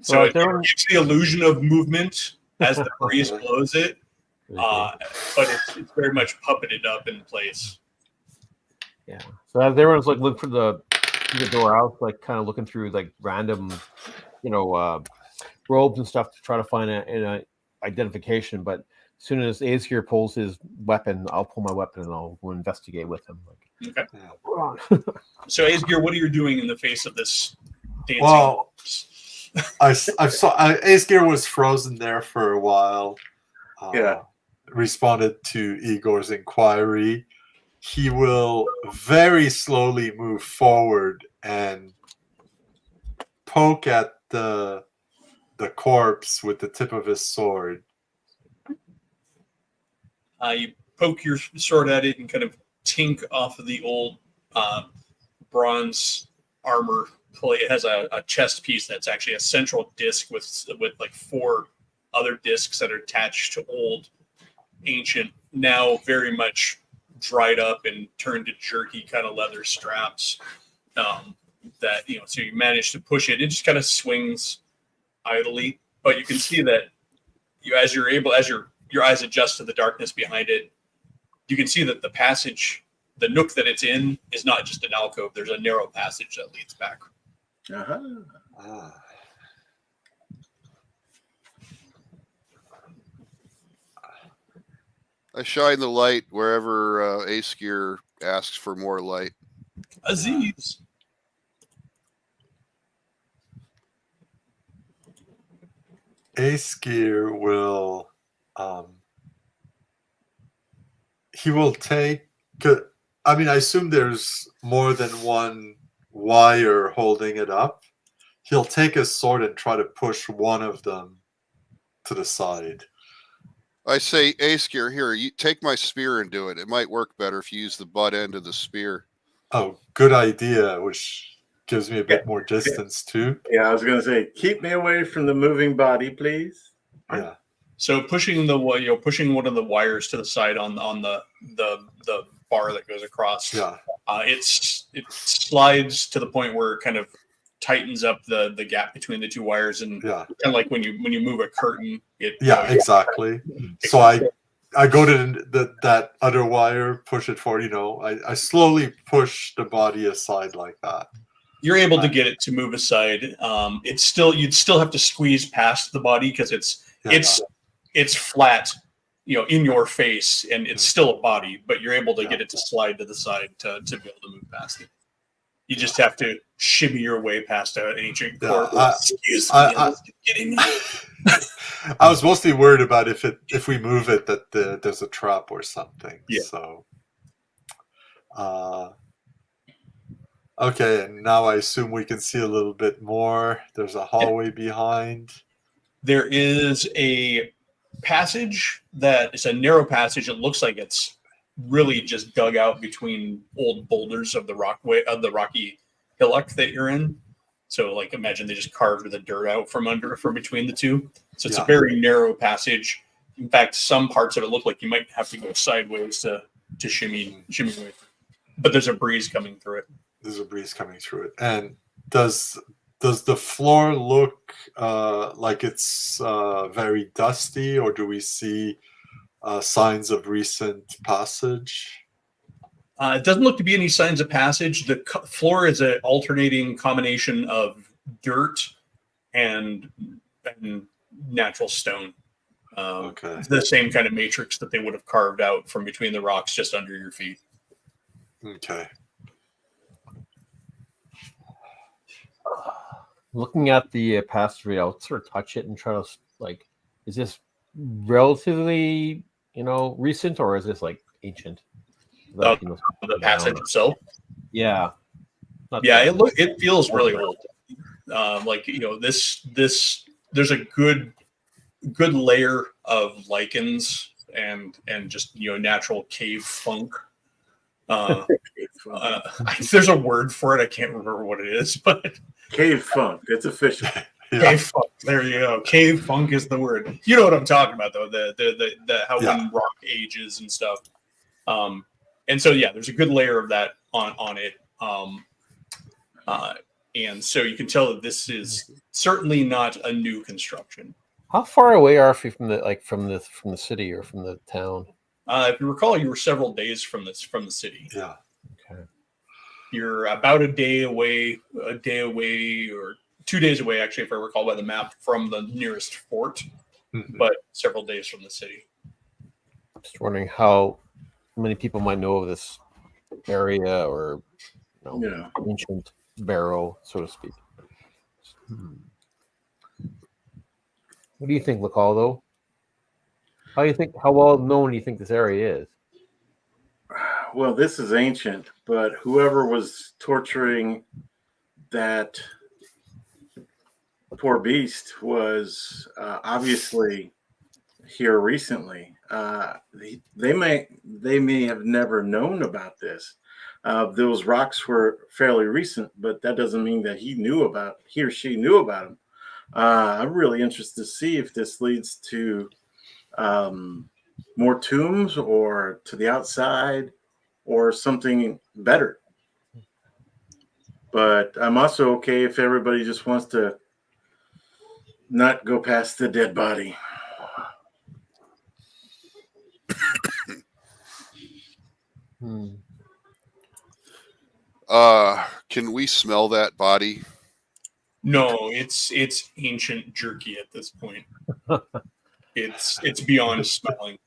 So Well, it there were- gives the illusion of movement as the breeze blows it, but it's very much puppeted up in place. Yeah. So as everyone's like looking through the door, I was like kind of looking through like random, robes and stuff to try to find an identification. But as soon as Aesir pulls his weapon, I'll pull my weapon and I'll go investigate with him. Okay. Yeah. So Aesir, what are you doing in the face of this dancing? Well, I saw Aesir was frozen there for a while. Yeah. Responded to Igor's inquiry. He will very slowly move forward and poke at the corpse with the tip of his sword. You poke your sword at it and kind of tink off of the old bronze armor plate. It has a chest piece that's actually a central disc with like 4 other discs that are attached to old, ancient, now very much dried up and turned to jerky kind of leather straps. So you manage to push it. It just kind of swings idly, but you can see that as your eyes adjust to the darkness behind it, you can see that the passage, the nook that it's in, is not just an alcove. There's a narrow passage that leads back. Uh-huh. Ah. I shine the light wherever Aesir asks for more light. Aziz. Aesir will he will take, I mean, I assume there's more than one wire holding it up. He'll take his sword and try to push one of them to the side. I say, Aesir, here, you take my spear and do it. It might work better if you use the butt end of the spear. Oh, good idea, which gives me a bit more distance too. Yeah, I was going to say, keep me away from the moving body, please. Yeah. So pushing pushing one of the wires to the side on the bar that goes across. Yeah. It slides to the point where it kind of tightens up the gap between the 2 wires, and Yeah. kind of like when you move a curtain. Yeah, exactly. So I go to that other wire, push it forward, I slowly push the body aside like that. You're able to get it to move aside. You'd still have to squeeze past the body because it's flat, in your face, and it's still a body, but you're able to get it to slide to the side to be able to move past it. You just have to shimmy your way past an ancient corpse. Excuse me, let's get in here. I was mostly worried about if we move it that there's a trap or something. Yeah. So, okay, and now I assume we can see a little bit more. There's a hallway behind. There is a passage that is a narrow passage. It looks like it's really just dug out between old boulders of the rocky hillock that you're in. So, like, imagine they just carved the dirt out from between the 2. So it's a very narrow passage. In fact, some parts of it look like you might have to go sideways to shimmy away. But there's a breeze coming through it. There's a breeze coming through it. And does the floor look like it's very dusty, or do we see signs of recent passage? It doesn't look to be any signs of passage. The floor is an alternating combination of dirt and natural stone. Okay. The same kind of matrix that they would have carved out from between the rocks just under your feet. Okay. Looking at the passageway, I'll sort of touch it and try to is this relatively, recent, or is this like ancient? The passage itself. Yeah. It feels really old. There's a good good layer of lichens and just natural cave funk. There's a word for it. I can't remember what it is, but Cave funk. It's official. Yeah. cave funk. There you go. Cave funk is the word. You know what I'm talking about, though. The how when rock ages and stuff. And so there's a good layer of that on it. And so you can tell that this is certainly not a new construction. How far away are we from the city or from the town? If you recall, you were several days from the city. Yeah. Okay. You're about a day away, or 2 days away, actually, if I recall by the map, from the nearest fort, Mhm. but several days from the city. Just wondering how many people might know of this area or Yeah. ancient barrow, so to speak. What do you think, Lacaldo? How well known do you think this area is? Well, this is ancient, but whoever was torturing that poor beast was obviously here recently. They may have never known about this. Those rocks were fairly recent, but that doesn't mean that he or she knew about them. I'm really interested to see if this leads to more tombs or to the outside or something better. But I'm also okay if everybody just wants to not go past the dead body. Can we smell that body? No, it's ancient jerky at this point. It's beyond smelling.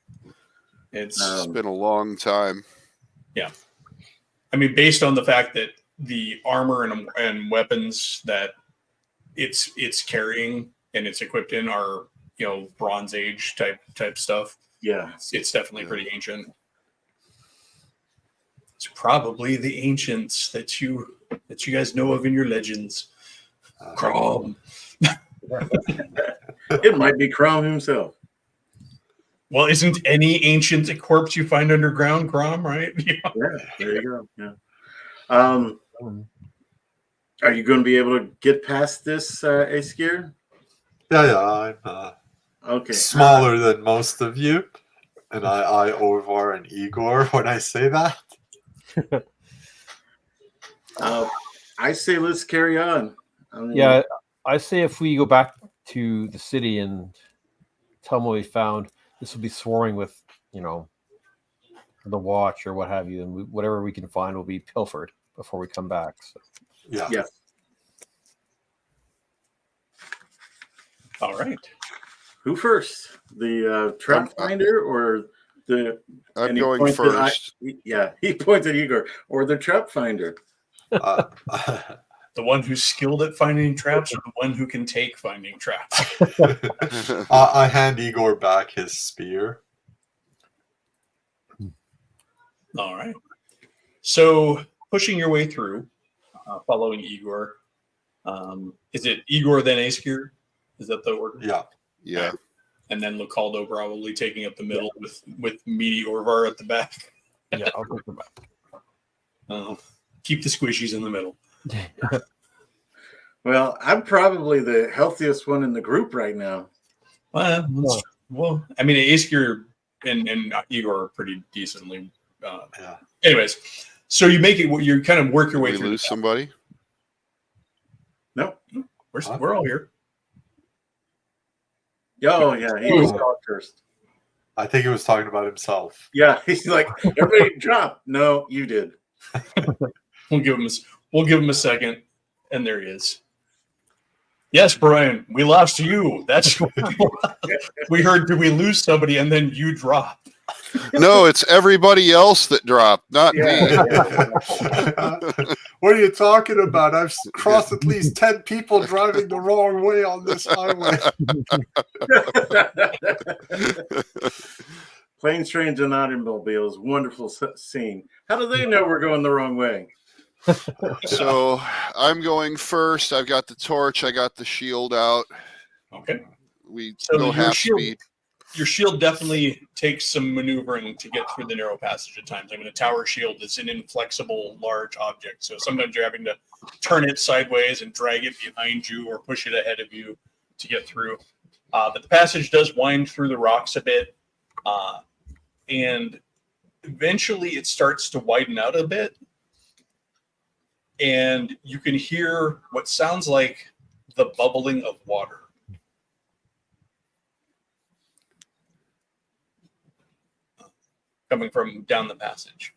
It's been a long time. I mean, based on the fact that the armor and weapons that it's carrying and it's equipped in are Bronze Age type stuff. Yeah. It's definitely pretty ancient. It's probably the ancients that you guys know of in your legends. Crom. It might be Crom himself. Well, isn't any ancient corpse you find underground Crom, right? Yeah, there you go. Yeah. Are you going to be able to get past this, Askir? Yeah, I'm Okay. smaller than most of you, and I Orvar and Igor when I say that. I say let's carry on. I mean, Yeah, I say if we go back to the city and tell them what we found, this will be swarming with, the watch or what have you, and whatever we can find will be pilfered before we come back. So. Yeah. Yeah. All right. Who first? The trap finder or the? I'm and he going pointed- first. He pointed Igor or the trap finder. The one who's skilled at finding traps or the one who can take finding traps? I hand Igor back his spear. All right. So pushing your way through, following Igor. Is it Igor then Askir? Is that the order? Yeah. Yeah. And then Lacaldo probably taking up the middle with meaty Orvar at the back. Yeah, I'll take them back. Keep the squishies in the middle. Well, I'm probably the healthiest one in the group right now. Well, I mean, Askir and Igor are pretty decently. Yeah. Anyways, so you make it. You kind of work your way Did we through. lose somebody? No. We're all here. Oh yeah, he was called first. I think he was talking about himself. Yeah, he's like, everybody drop. No, you did. We'll give him a second, and there he is. Yes, Brian, we lost you. That's we heard. Did we lose somebody? And then you drop. No, it's everybody else that dropped, not me. What are you talking about? I've crossed at least 10 people driving the wrong way on this highway. Planes, trains, and automobiles. Wonderful scene. How do they know we're going the wrong way? So I'm going first. I've got the torch. I got the shield out. Okay. We So go your half shield- speed. Your shield definitely takes some maneuvering to get through the narrow passage at times. I mean, a tower shield is an inflexible, large object. So sometimes you're having to turn it sideways and drag it behind you or push it ahead of you to get through. But the passage does wind through the rocks a bit. And eventually it starts to widen out a bit. And you can hear what sounds like the bubbling of water. Coming from down the passage.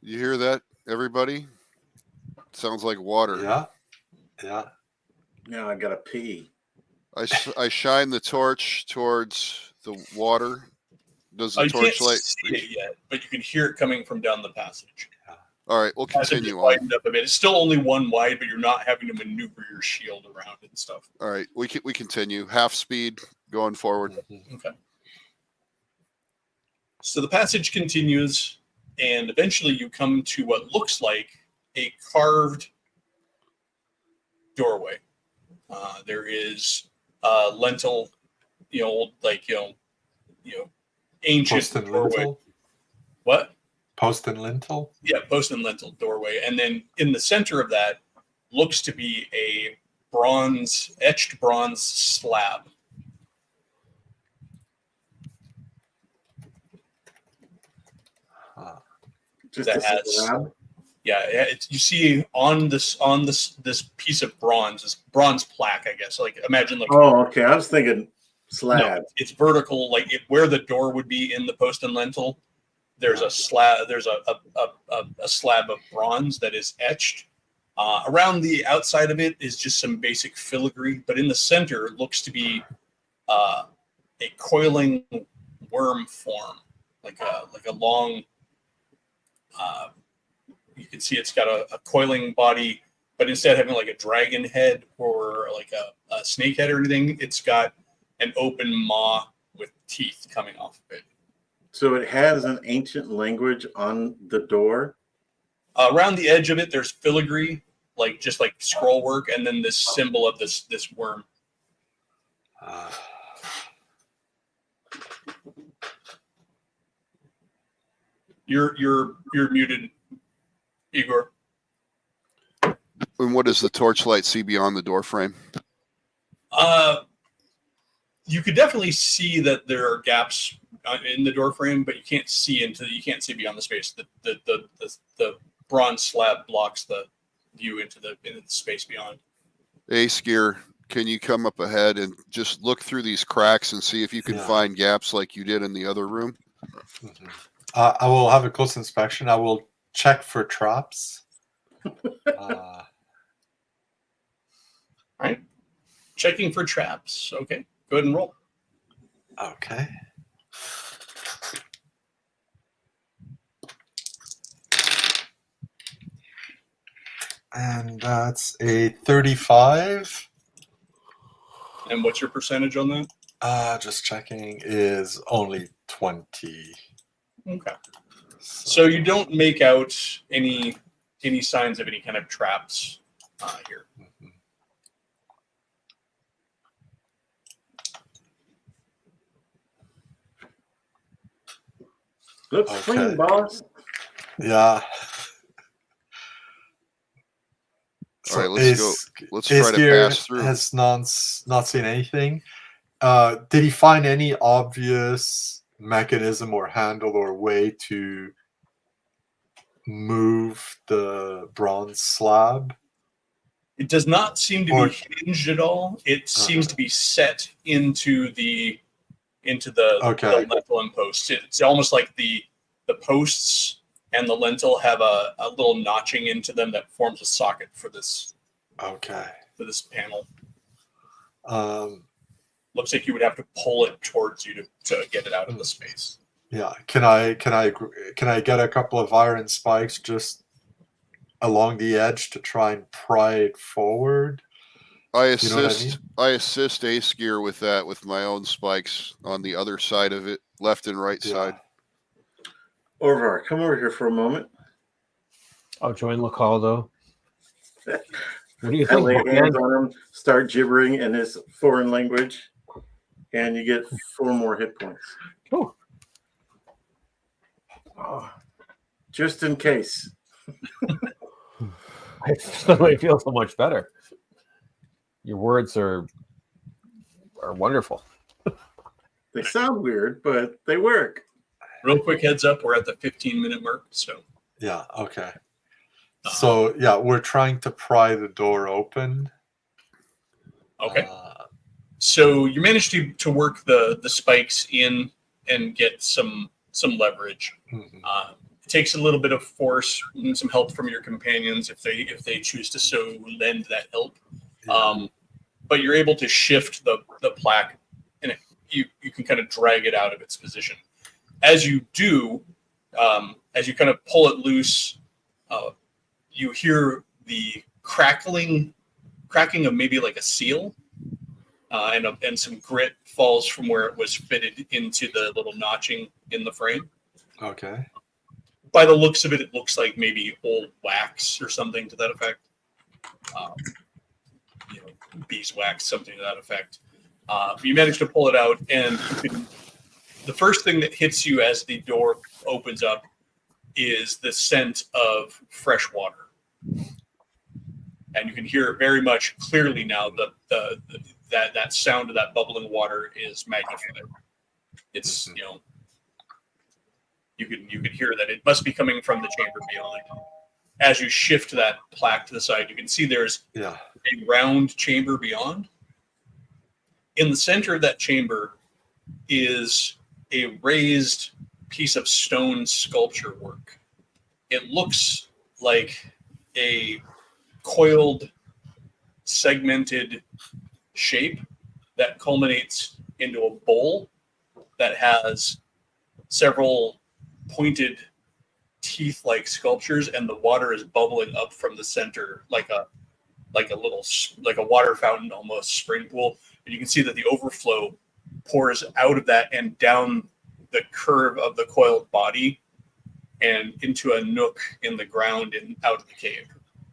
You hear that, everybody? Sounds like water. Yeah. Yeah. Now I gotta pee. I shine the torch towards the water. Does the You can't torchlight see reach? it yet, but you can hear it coming from down the passage. All right, we'll As it continue just on. widened up a bit. It's still only one wide, but you're not having to maneuver your shield around it and stuff. All right, we continue. Half speed going forward. Mhm. Okay. So the passage continues, and eventually you come to what looks like a carved doorway. There is lentil, old, ancient Post and doorway. lintel. What? Post and lintel. Yeah, post and lintel doorway. And then in the center of that looks to be a etched bronze slab. Just That a has- slab. Yeah, you see on this piece of bronze, this bronze plaque, I guess. Like imagine like Oh, okay. I was thinking slab. no, it's vertical, like where the door would be in the post and lintel. There's a slab. There's a slab of bronze that is etched. Around the outside of it is just some basic filigree, but in the center looks to be a coiling worm form, like a long. You can see it's got a coiling body, but instead of having like a dragon head or like a snake head or anything, it's got an open maw with teeth coming off of it. So it has an ancient language on the door. Around the edge of it, there's filigree, just like scroll work, and then this symbol of this worm. Uh, You're muted, Igor. And what does the torchlight see beyond the door frame? You could definitely see that there are gaps in the door frame, but you can't see beyond the space. The bronze slab blocks the view into the space beyond. Ace Gear, can you come up ahead and just look through these cracks and see if you can Yeah. find gaps like you did in the other room? mhm. I will have a close inspection. I will check for traps. Right? Checking for traps. Okay, go ahead and roll. Okay. And that's a 35. And what's your percentage on that? Just checking is only 20. Okay. So you don't make out any signs of any kind of traps here. Mhm. Looks Okay. clean, boss. Yeah. All right, let's go. Let's try to Aesgear pass through. has not seen anything. Did he find any obvious mechanism or handle or way to move the bronze slab? It does not seem to Or- be hinged at all. It seems to be set into the Okay. lentil and posts. It's almost like the posts and the lentil have a little notching into them that forms a socket for this Okay. panel. Um, Looks like you would have to pull it towards you to get it out of the space. yeah. Can I get a couple of iron spikes just along the edge to try and pry it forward? I You know what I assist. I assist Ace Gear with that with my own spikes on the other side of it, left and right side. Orvar, come over here for a moment. I'll join Localdo. What do you I think? lay hands Bookend? on him, start gibbering in his foreign language, and you get 4 more hit points. Oh. Oh, Just in case. I suddenly feel so much better. Your words are wonderful. They sound weird, but they work. Real quick heads up, we're at the 15-minute mark, so Yeah. Okay. So yeah, we're trying to pry the door open. okay. So you managed to work the spikes in and get some leverage. Mhm. It takes a little bit of force and some help from your companions if they choose to so lend that help. Yeah. But you're able to shift the plaque, and you can kind of drag it out of its position. As you do, as you kind of pull it loose, you hear the cracking of maybe like a seal, and some grit falls from where it was fitted into the little notching in the frame. Okay. By the looks of it, it looks like maybe old wax or something to that effect. Beeswax, something to that effect. You manage to pull it out, and the first thing that hits you as the door opens up is the scent of fresh water, and you can hear it very much clearly now. That sound of that bubbling water is magnified. It's you can hear that it must be coming from the chamber beyond. As you shift that plaque to the side, you can see there's Yeah. a round chamber beyond. In the center of that chamber is a raised piece of stone sculpture work. It looks like a coiled, segmented shape that culminates into a bowl that has several pointed teeth-like sculptures, and the water is bubbling up from the center like a water fountain, almost spring pool. And you can see that the overflow pours out of that and down the curve of the coiled body and into a nook in the ground and out of the cave,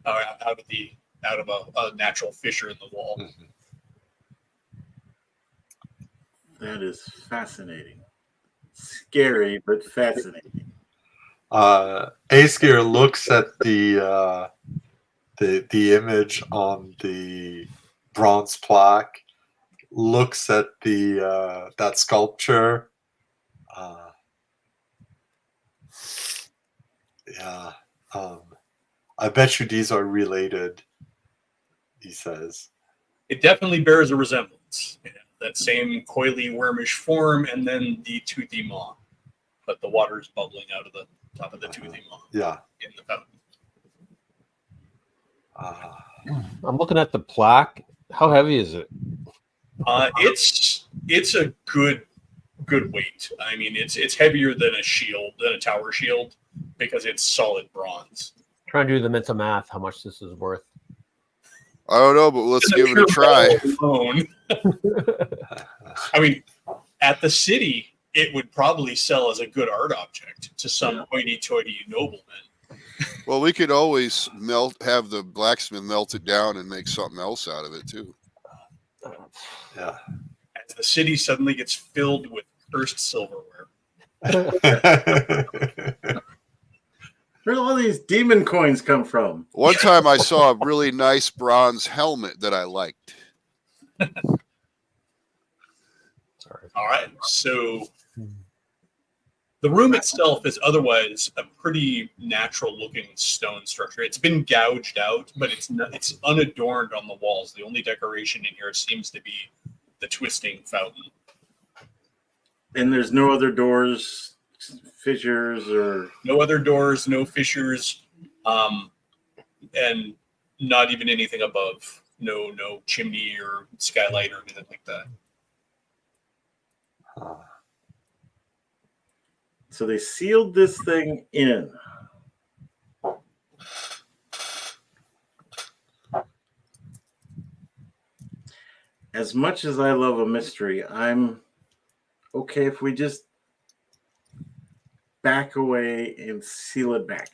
out of a natural fissure in the wall. Mhm. That is fascinating. Scary, but fascinating. Aesgear looks at the image on the bronze plaque, looks at the that sculpture. Yeah, I bet you these are related, he says. It definitely bears a resemblance. That same coily, wormish form, and then the toothy maw. But the water is bubbling out of the top of the toothy maw Yeah. in the fountain. I'm looking at the plaque. How heavy is it? It's a good weight. I mean, it's heavier than a tower shield, because it's solid bronze. Trying to do the mental math. How much this is worth? I don't know, but let's And give it a the try. pure metal alone, I mean, at the city, it would probably sell as a good art object to some hoity-toity nobleman. Well, we could always have the blacksmith melt it down and make something else out of it too. Yeah. As the city suddenly gets filled with cursed silverware. Where do all these demon coins come from? One time I saw a really nice bronze helmet that I liked. Sorry. All right, so the room itself is otherwise a pretty natural-looking stone structure. It's been gouged out, but it's unadorned on the walls. The only decoration in here seems to be the twisting fountain. And there's no other doors, fissures, or No other doors, no fissures, and not even anything above. No chimney or skylight or anything like that. so they sealed this thing in. As much as I love a mystery, I'm okay if we just back away and seal it back.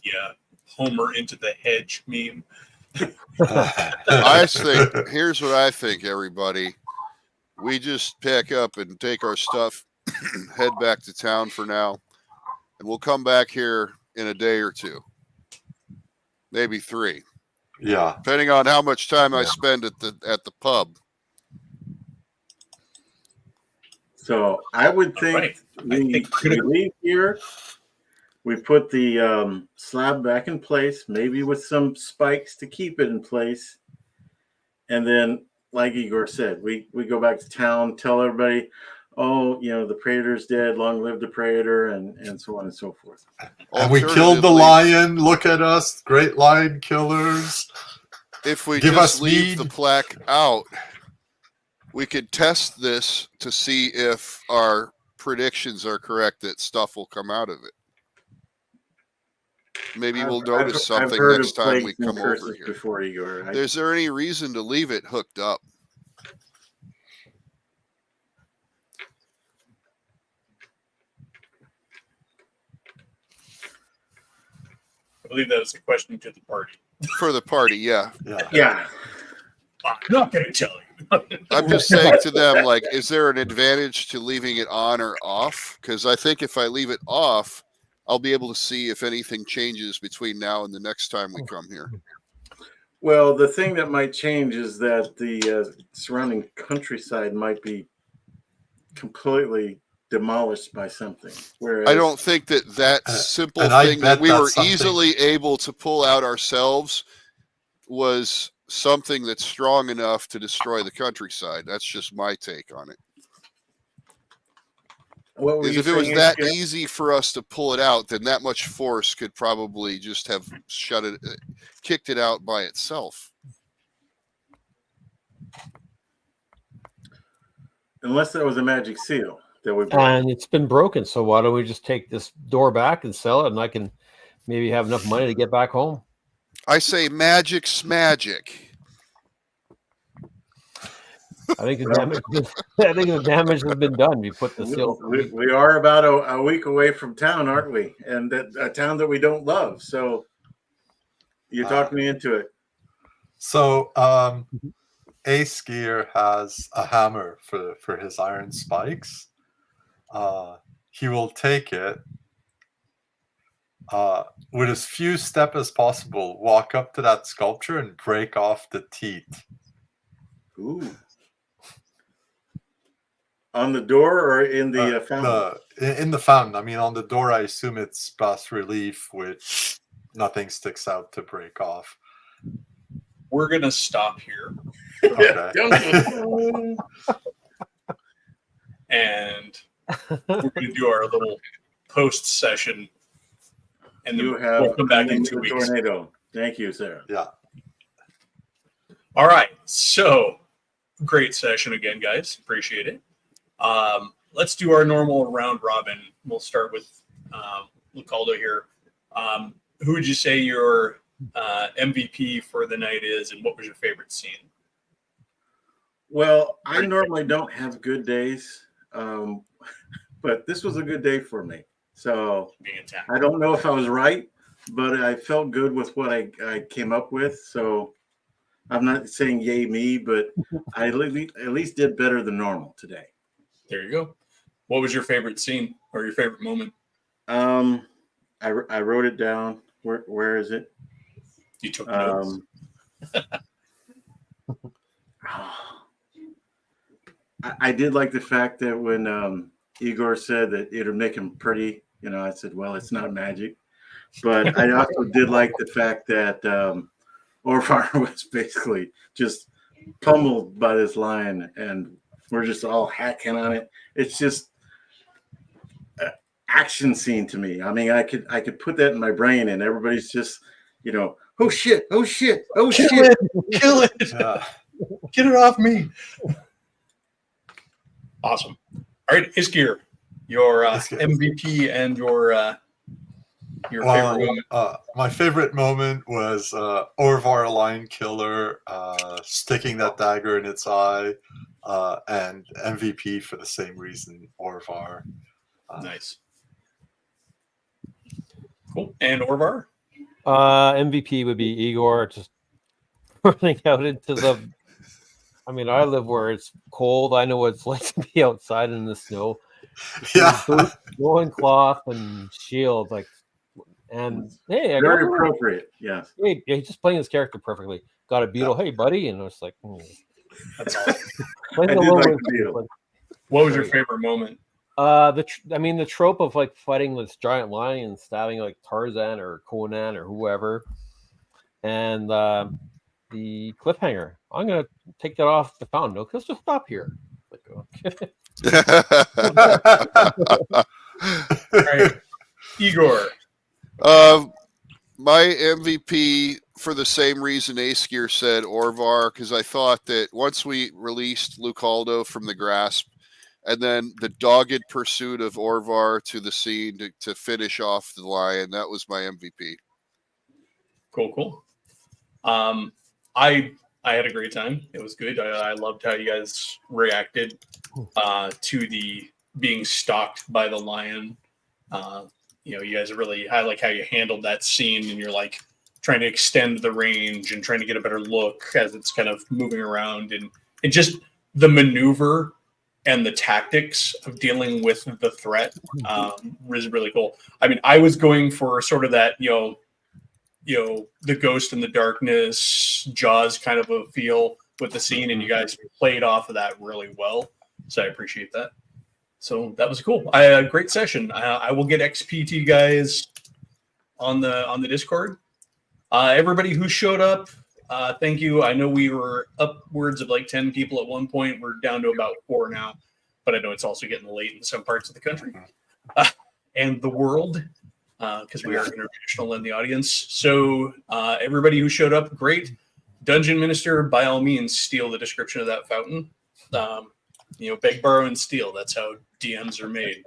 Yeah, Homer into the hedge meme. I think here's what I think, everybody. We just pack up and take our stuff, head back to town for now, and we'll come back here in a day or two, maybe 3, Yeah. depending on how much time I Yeah. spend at the pub. So I would think Right. we leave here. We put the slab back in place, maybe with some spikes to keep it in place. And then, like Igor said, we go back to town, tell everybody, oh, the Praetor's dead, long live the Praetor, and so on and so forth. And we killed the Alternatively, lion. Look at us, great lion killers. if we Give just us leave mead. the plaque out, we could test this to see if our predictions are correct that stuff will come out of it. Maybe we'll notice I've something heard next of time we plagues and come over curses here. before, Igor. Is there any reason to leave it hooked up? I believe that was a question to the party. For the party, yeah. Yeah. I'm not going to tell you. I'm just saying to them, like, is there an advantage to leaving it on or off? Because I think if I leave it off, I'll be able to see if anything changes between now and the next time we come here. Well, the thing that might change is that the surrounding countryside might be completely demolished by something. Whereas I don't think that simple and I thing that bet we that's were something- easily able to pull out ourselves was something that's strong enough to destroy the countryside. That's just my take on it. What were Is you if it was saying, that Skip? easy for us to pull it out, then that much force could probably just have kicked it out by itself. Unless that was a magic seal that we brought. And it's been broken. So why don't we just take this door back and sell it, and I can maybe have enough money to get back home? I say magic's magic. I think the damage. I think the damage has been done. We put the seal. We are about a week away from town, aren't we? And a town that we don't love. So you talked me into it. So Ace Gear has a hammer for his iron spikes. He will take it with as few steps as possible, walk up to that sculpture and break off the teeth. Ooh. On the door or in the fountain? In the fountain. I mean, on the door, I assume it's bas relief, which nothing sticks out to break off. We're going to stop here. Okay. And we're going to do our little post session. And then You have we'll come back in named 2 the weeks. tornado. Thank you, Sarah. Yeah. All right. So great session again, guys. Appreciate it. Let's do our normal round robin. We'll start with Lucaldo here. Who would you say your MVP for the night is, and what was your favorite scene? Well, I normally don't have good days, but this was a good day for me. So Being attacked. I don't know if I was right, but I felt good with what I came up with. So I'm not saying yay me, but I at least did better than normal today. There you go. What was your favorite scene or your favorite moment? I wrote it down. Where is it? You took notes. I did like the fact that when Igor said that it would make him pretty, I said, well, it's not magic. But I also did like the fact that Orvar was basically just pummeled by this lion, and we're just all hacking on it. It's just an action scene to me. I mean, I could put that in my brain, and everybody's just, oh shit, oh shit, oh shit. Kill it. Yeah. Get it off me. Awesome. All right, Iskir, your Iskir. MVP and your favorite moment. My favorite moment was Orvar Lion Killer sticking that dagger in its eye, and MVP for the same reason, Orvar. Nice. Cool. And Orvar? MVP would be Igor just running out into the. I mean, I live where it's cold. I know what it's like to be outside in the snow. Yeah. Woolen cloth and shield, like, and hey, I got Very a- appropriate. Yes. hey, he's just playing his character perfectly. Got a beetle, hey buddy, and it's like, That's awesome. playing I the did low like risk, the beetle. but- What was your favorite moment? I mean, the trope of like fighting this giant lion and stabbing like Tarzan or Conan or whoever, and the cliffhanger. I'm gonna take that off the fountain. No, let's just stop here. Like, okay. All right, Igor. My MVP, for the same reason Aesgear said, Orvar, because I thought that once we released Lucaldo from the grasp, and then the dogged pursuit of Orvar to the scene to finish off the lion, that was my MVP. Cool. I had a great time. It was good. I loved how you guys reacted to the being stalked by the lion. You guys really, I like how you handled that scene, and you're like trying to extend the range and trying to get a better look as it's kind of moving around, and just the maneuver and the tactics of dealing with the threat was really cool. I mean, I was going for sort of that, the ghost in the darkness, Jaws kind of a feel with the scene, and you guys played off of that really well. So I appreciate that. So that was cool. A great session. I will get XP to you guys on the Discord. Everybody who showed up, thank you. I know we were upwards of like 10 people at one point. We're down to about 4 now, but I know it's also getting late in some parts of the country and the world, because we are international in the audience. So everybody who showed up, great. Dungeon Minister, by all means, steal the description of that fountain. Beg, borrow, and steal. That's how DMs are made.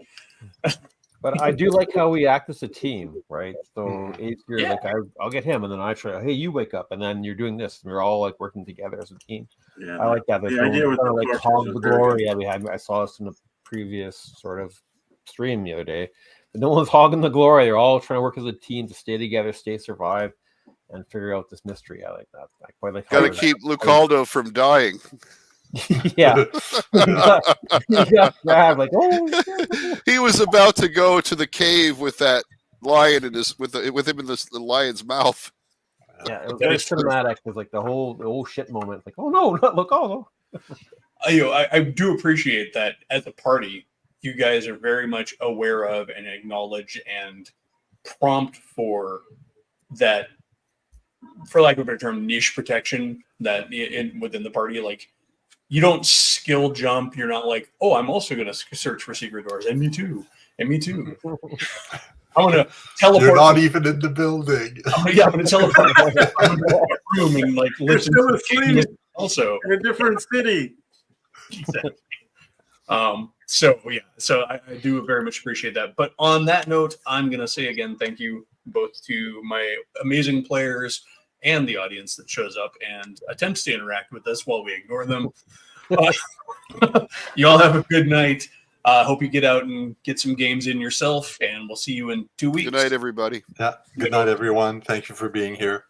But I do like how we act as a team, right? So you're Yeah. like, I'll get him, and then I try. Hey, you wake up, and then you're doing this, and we're all like working together as a team. Yeah. I like that. The idea with the like torches hog was the very glory that we had. I saw this in the previous sort of stream the other day. But no one's hogging the glory. They're all trying to work as a team to stay together, survive, and figure out this mystery. I like that. I quite like. Got to keep Lucaldo from dying. Yeah. He got grabbed, like, oh. He was about to go to the cave with that lion in his with him in the lion's mouth. Yeah, it was That very is true. cinematic. It was like the whole shit moment. Like, oh no, not Lucaldo. I do appreciate that as a party, you guys are very much aware of and acknowledge and prompt for that, for lack of a better term, niche protection that within the party. Like, you don't skill jump. You're not like, oh, I'm also going to search for secret doors. And me too. And me too. I want to teleport. You're not even in the building. I'm going to teleport to the room and like You're listen still to asleep also. in a different city. Exactly. So I do very much appreciate that. But on that note, I'm going to say again, thank you both to my amazing players and the audience that shows up and attempts to interact with us while we ignore them. You all have a good night. Hope you get out and get some games in yourself, and we'll see you in 2 weeks. Good night, everybody. Yeah. Good night, everyone. Thank you for being here.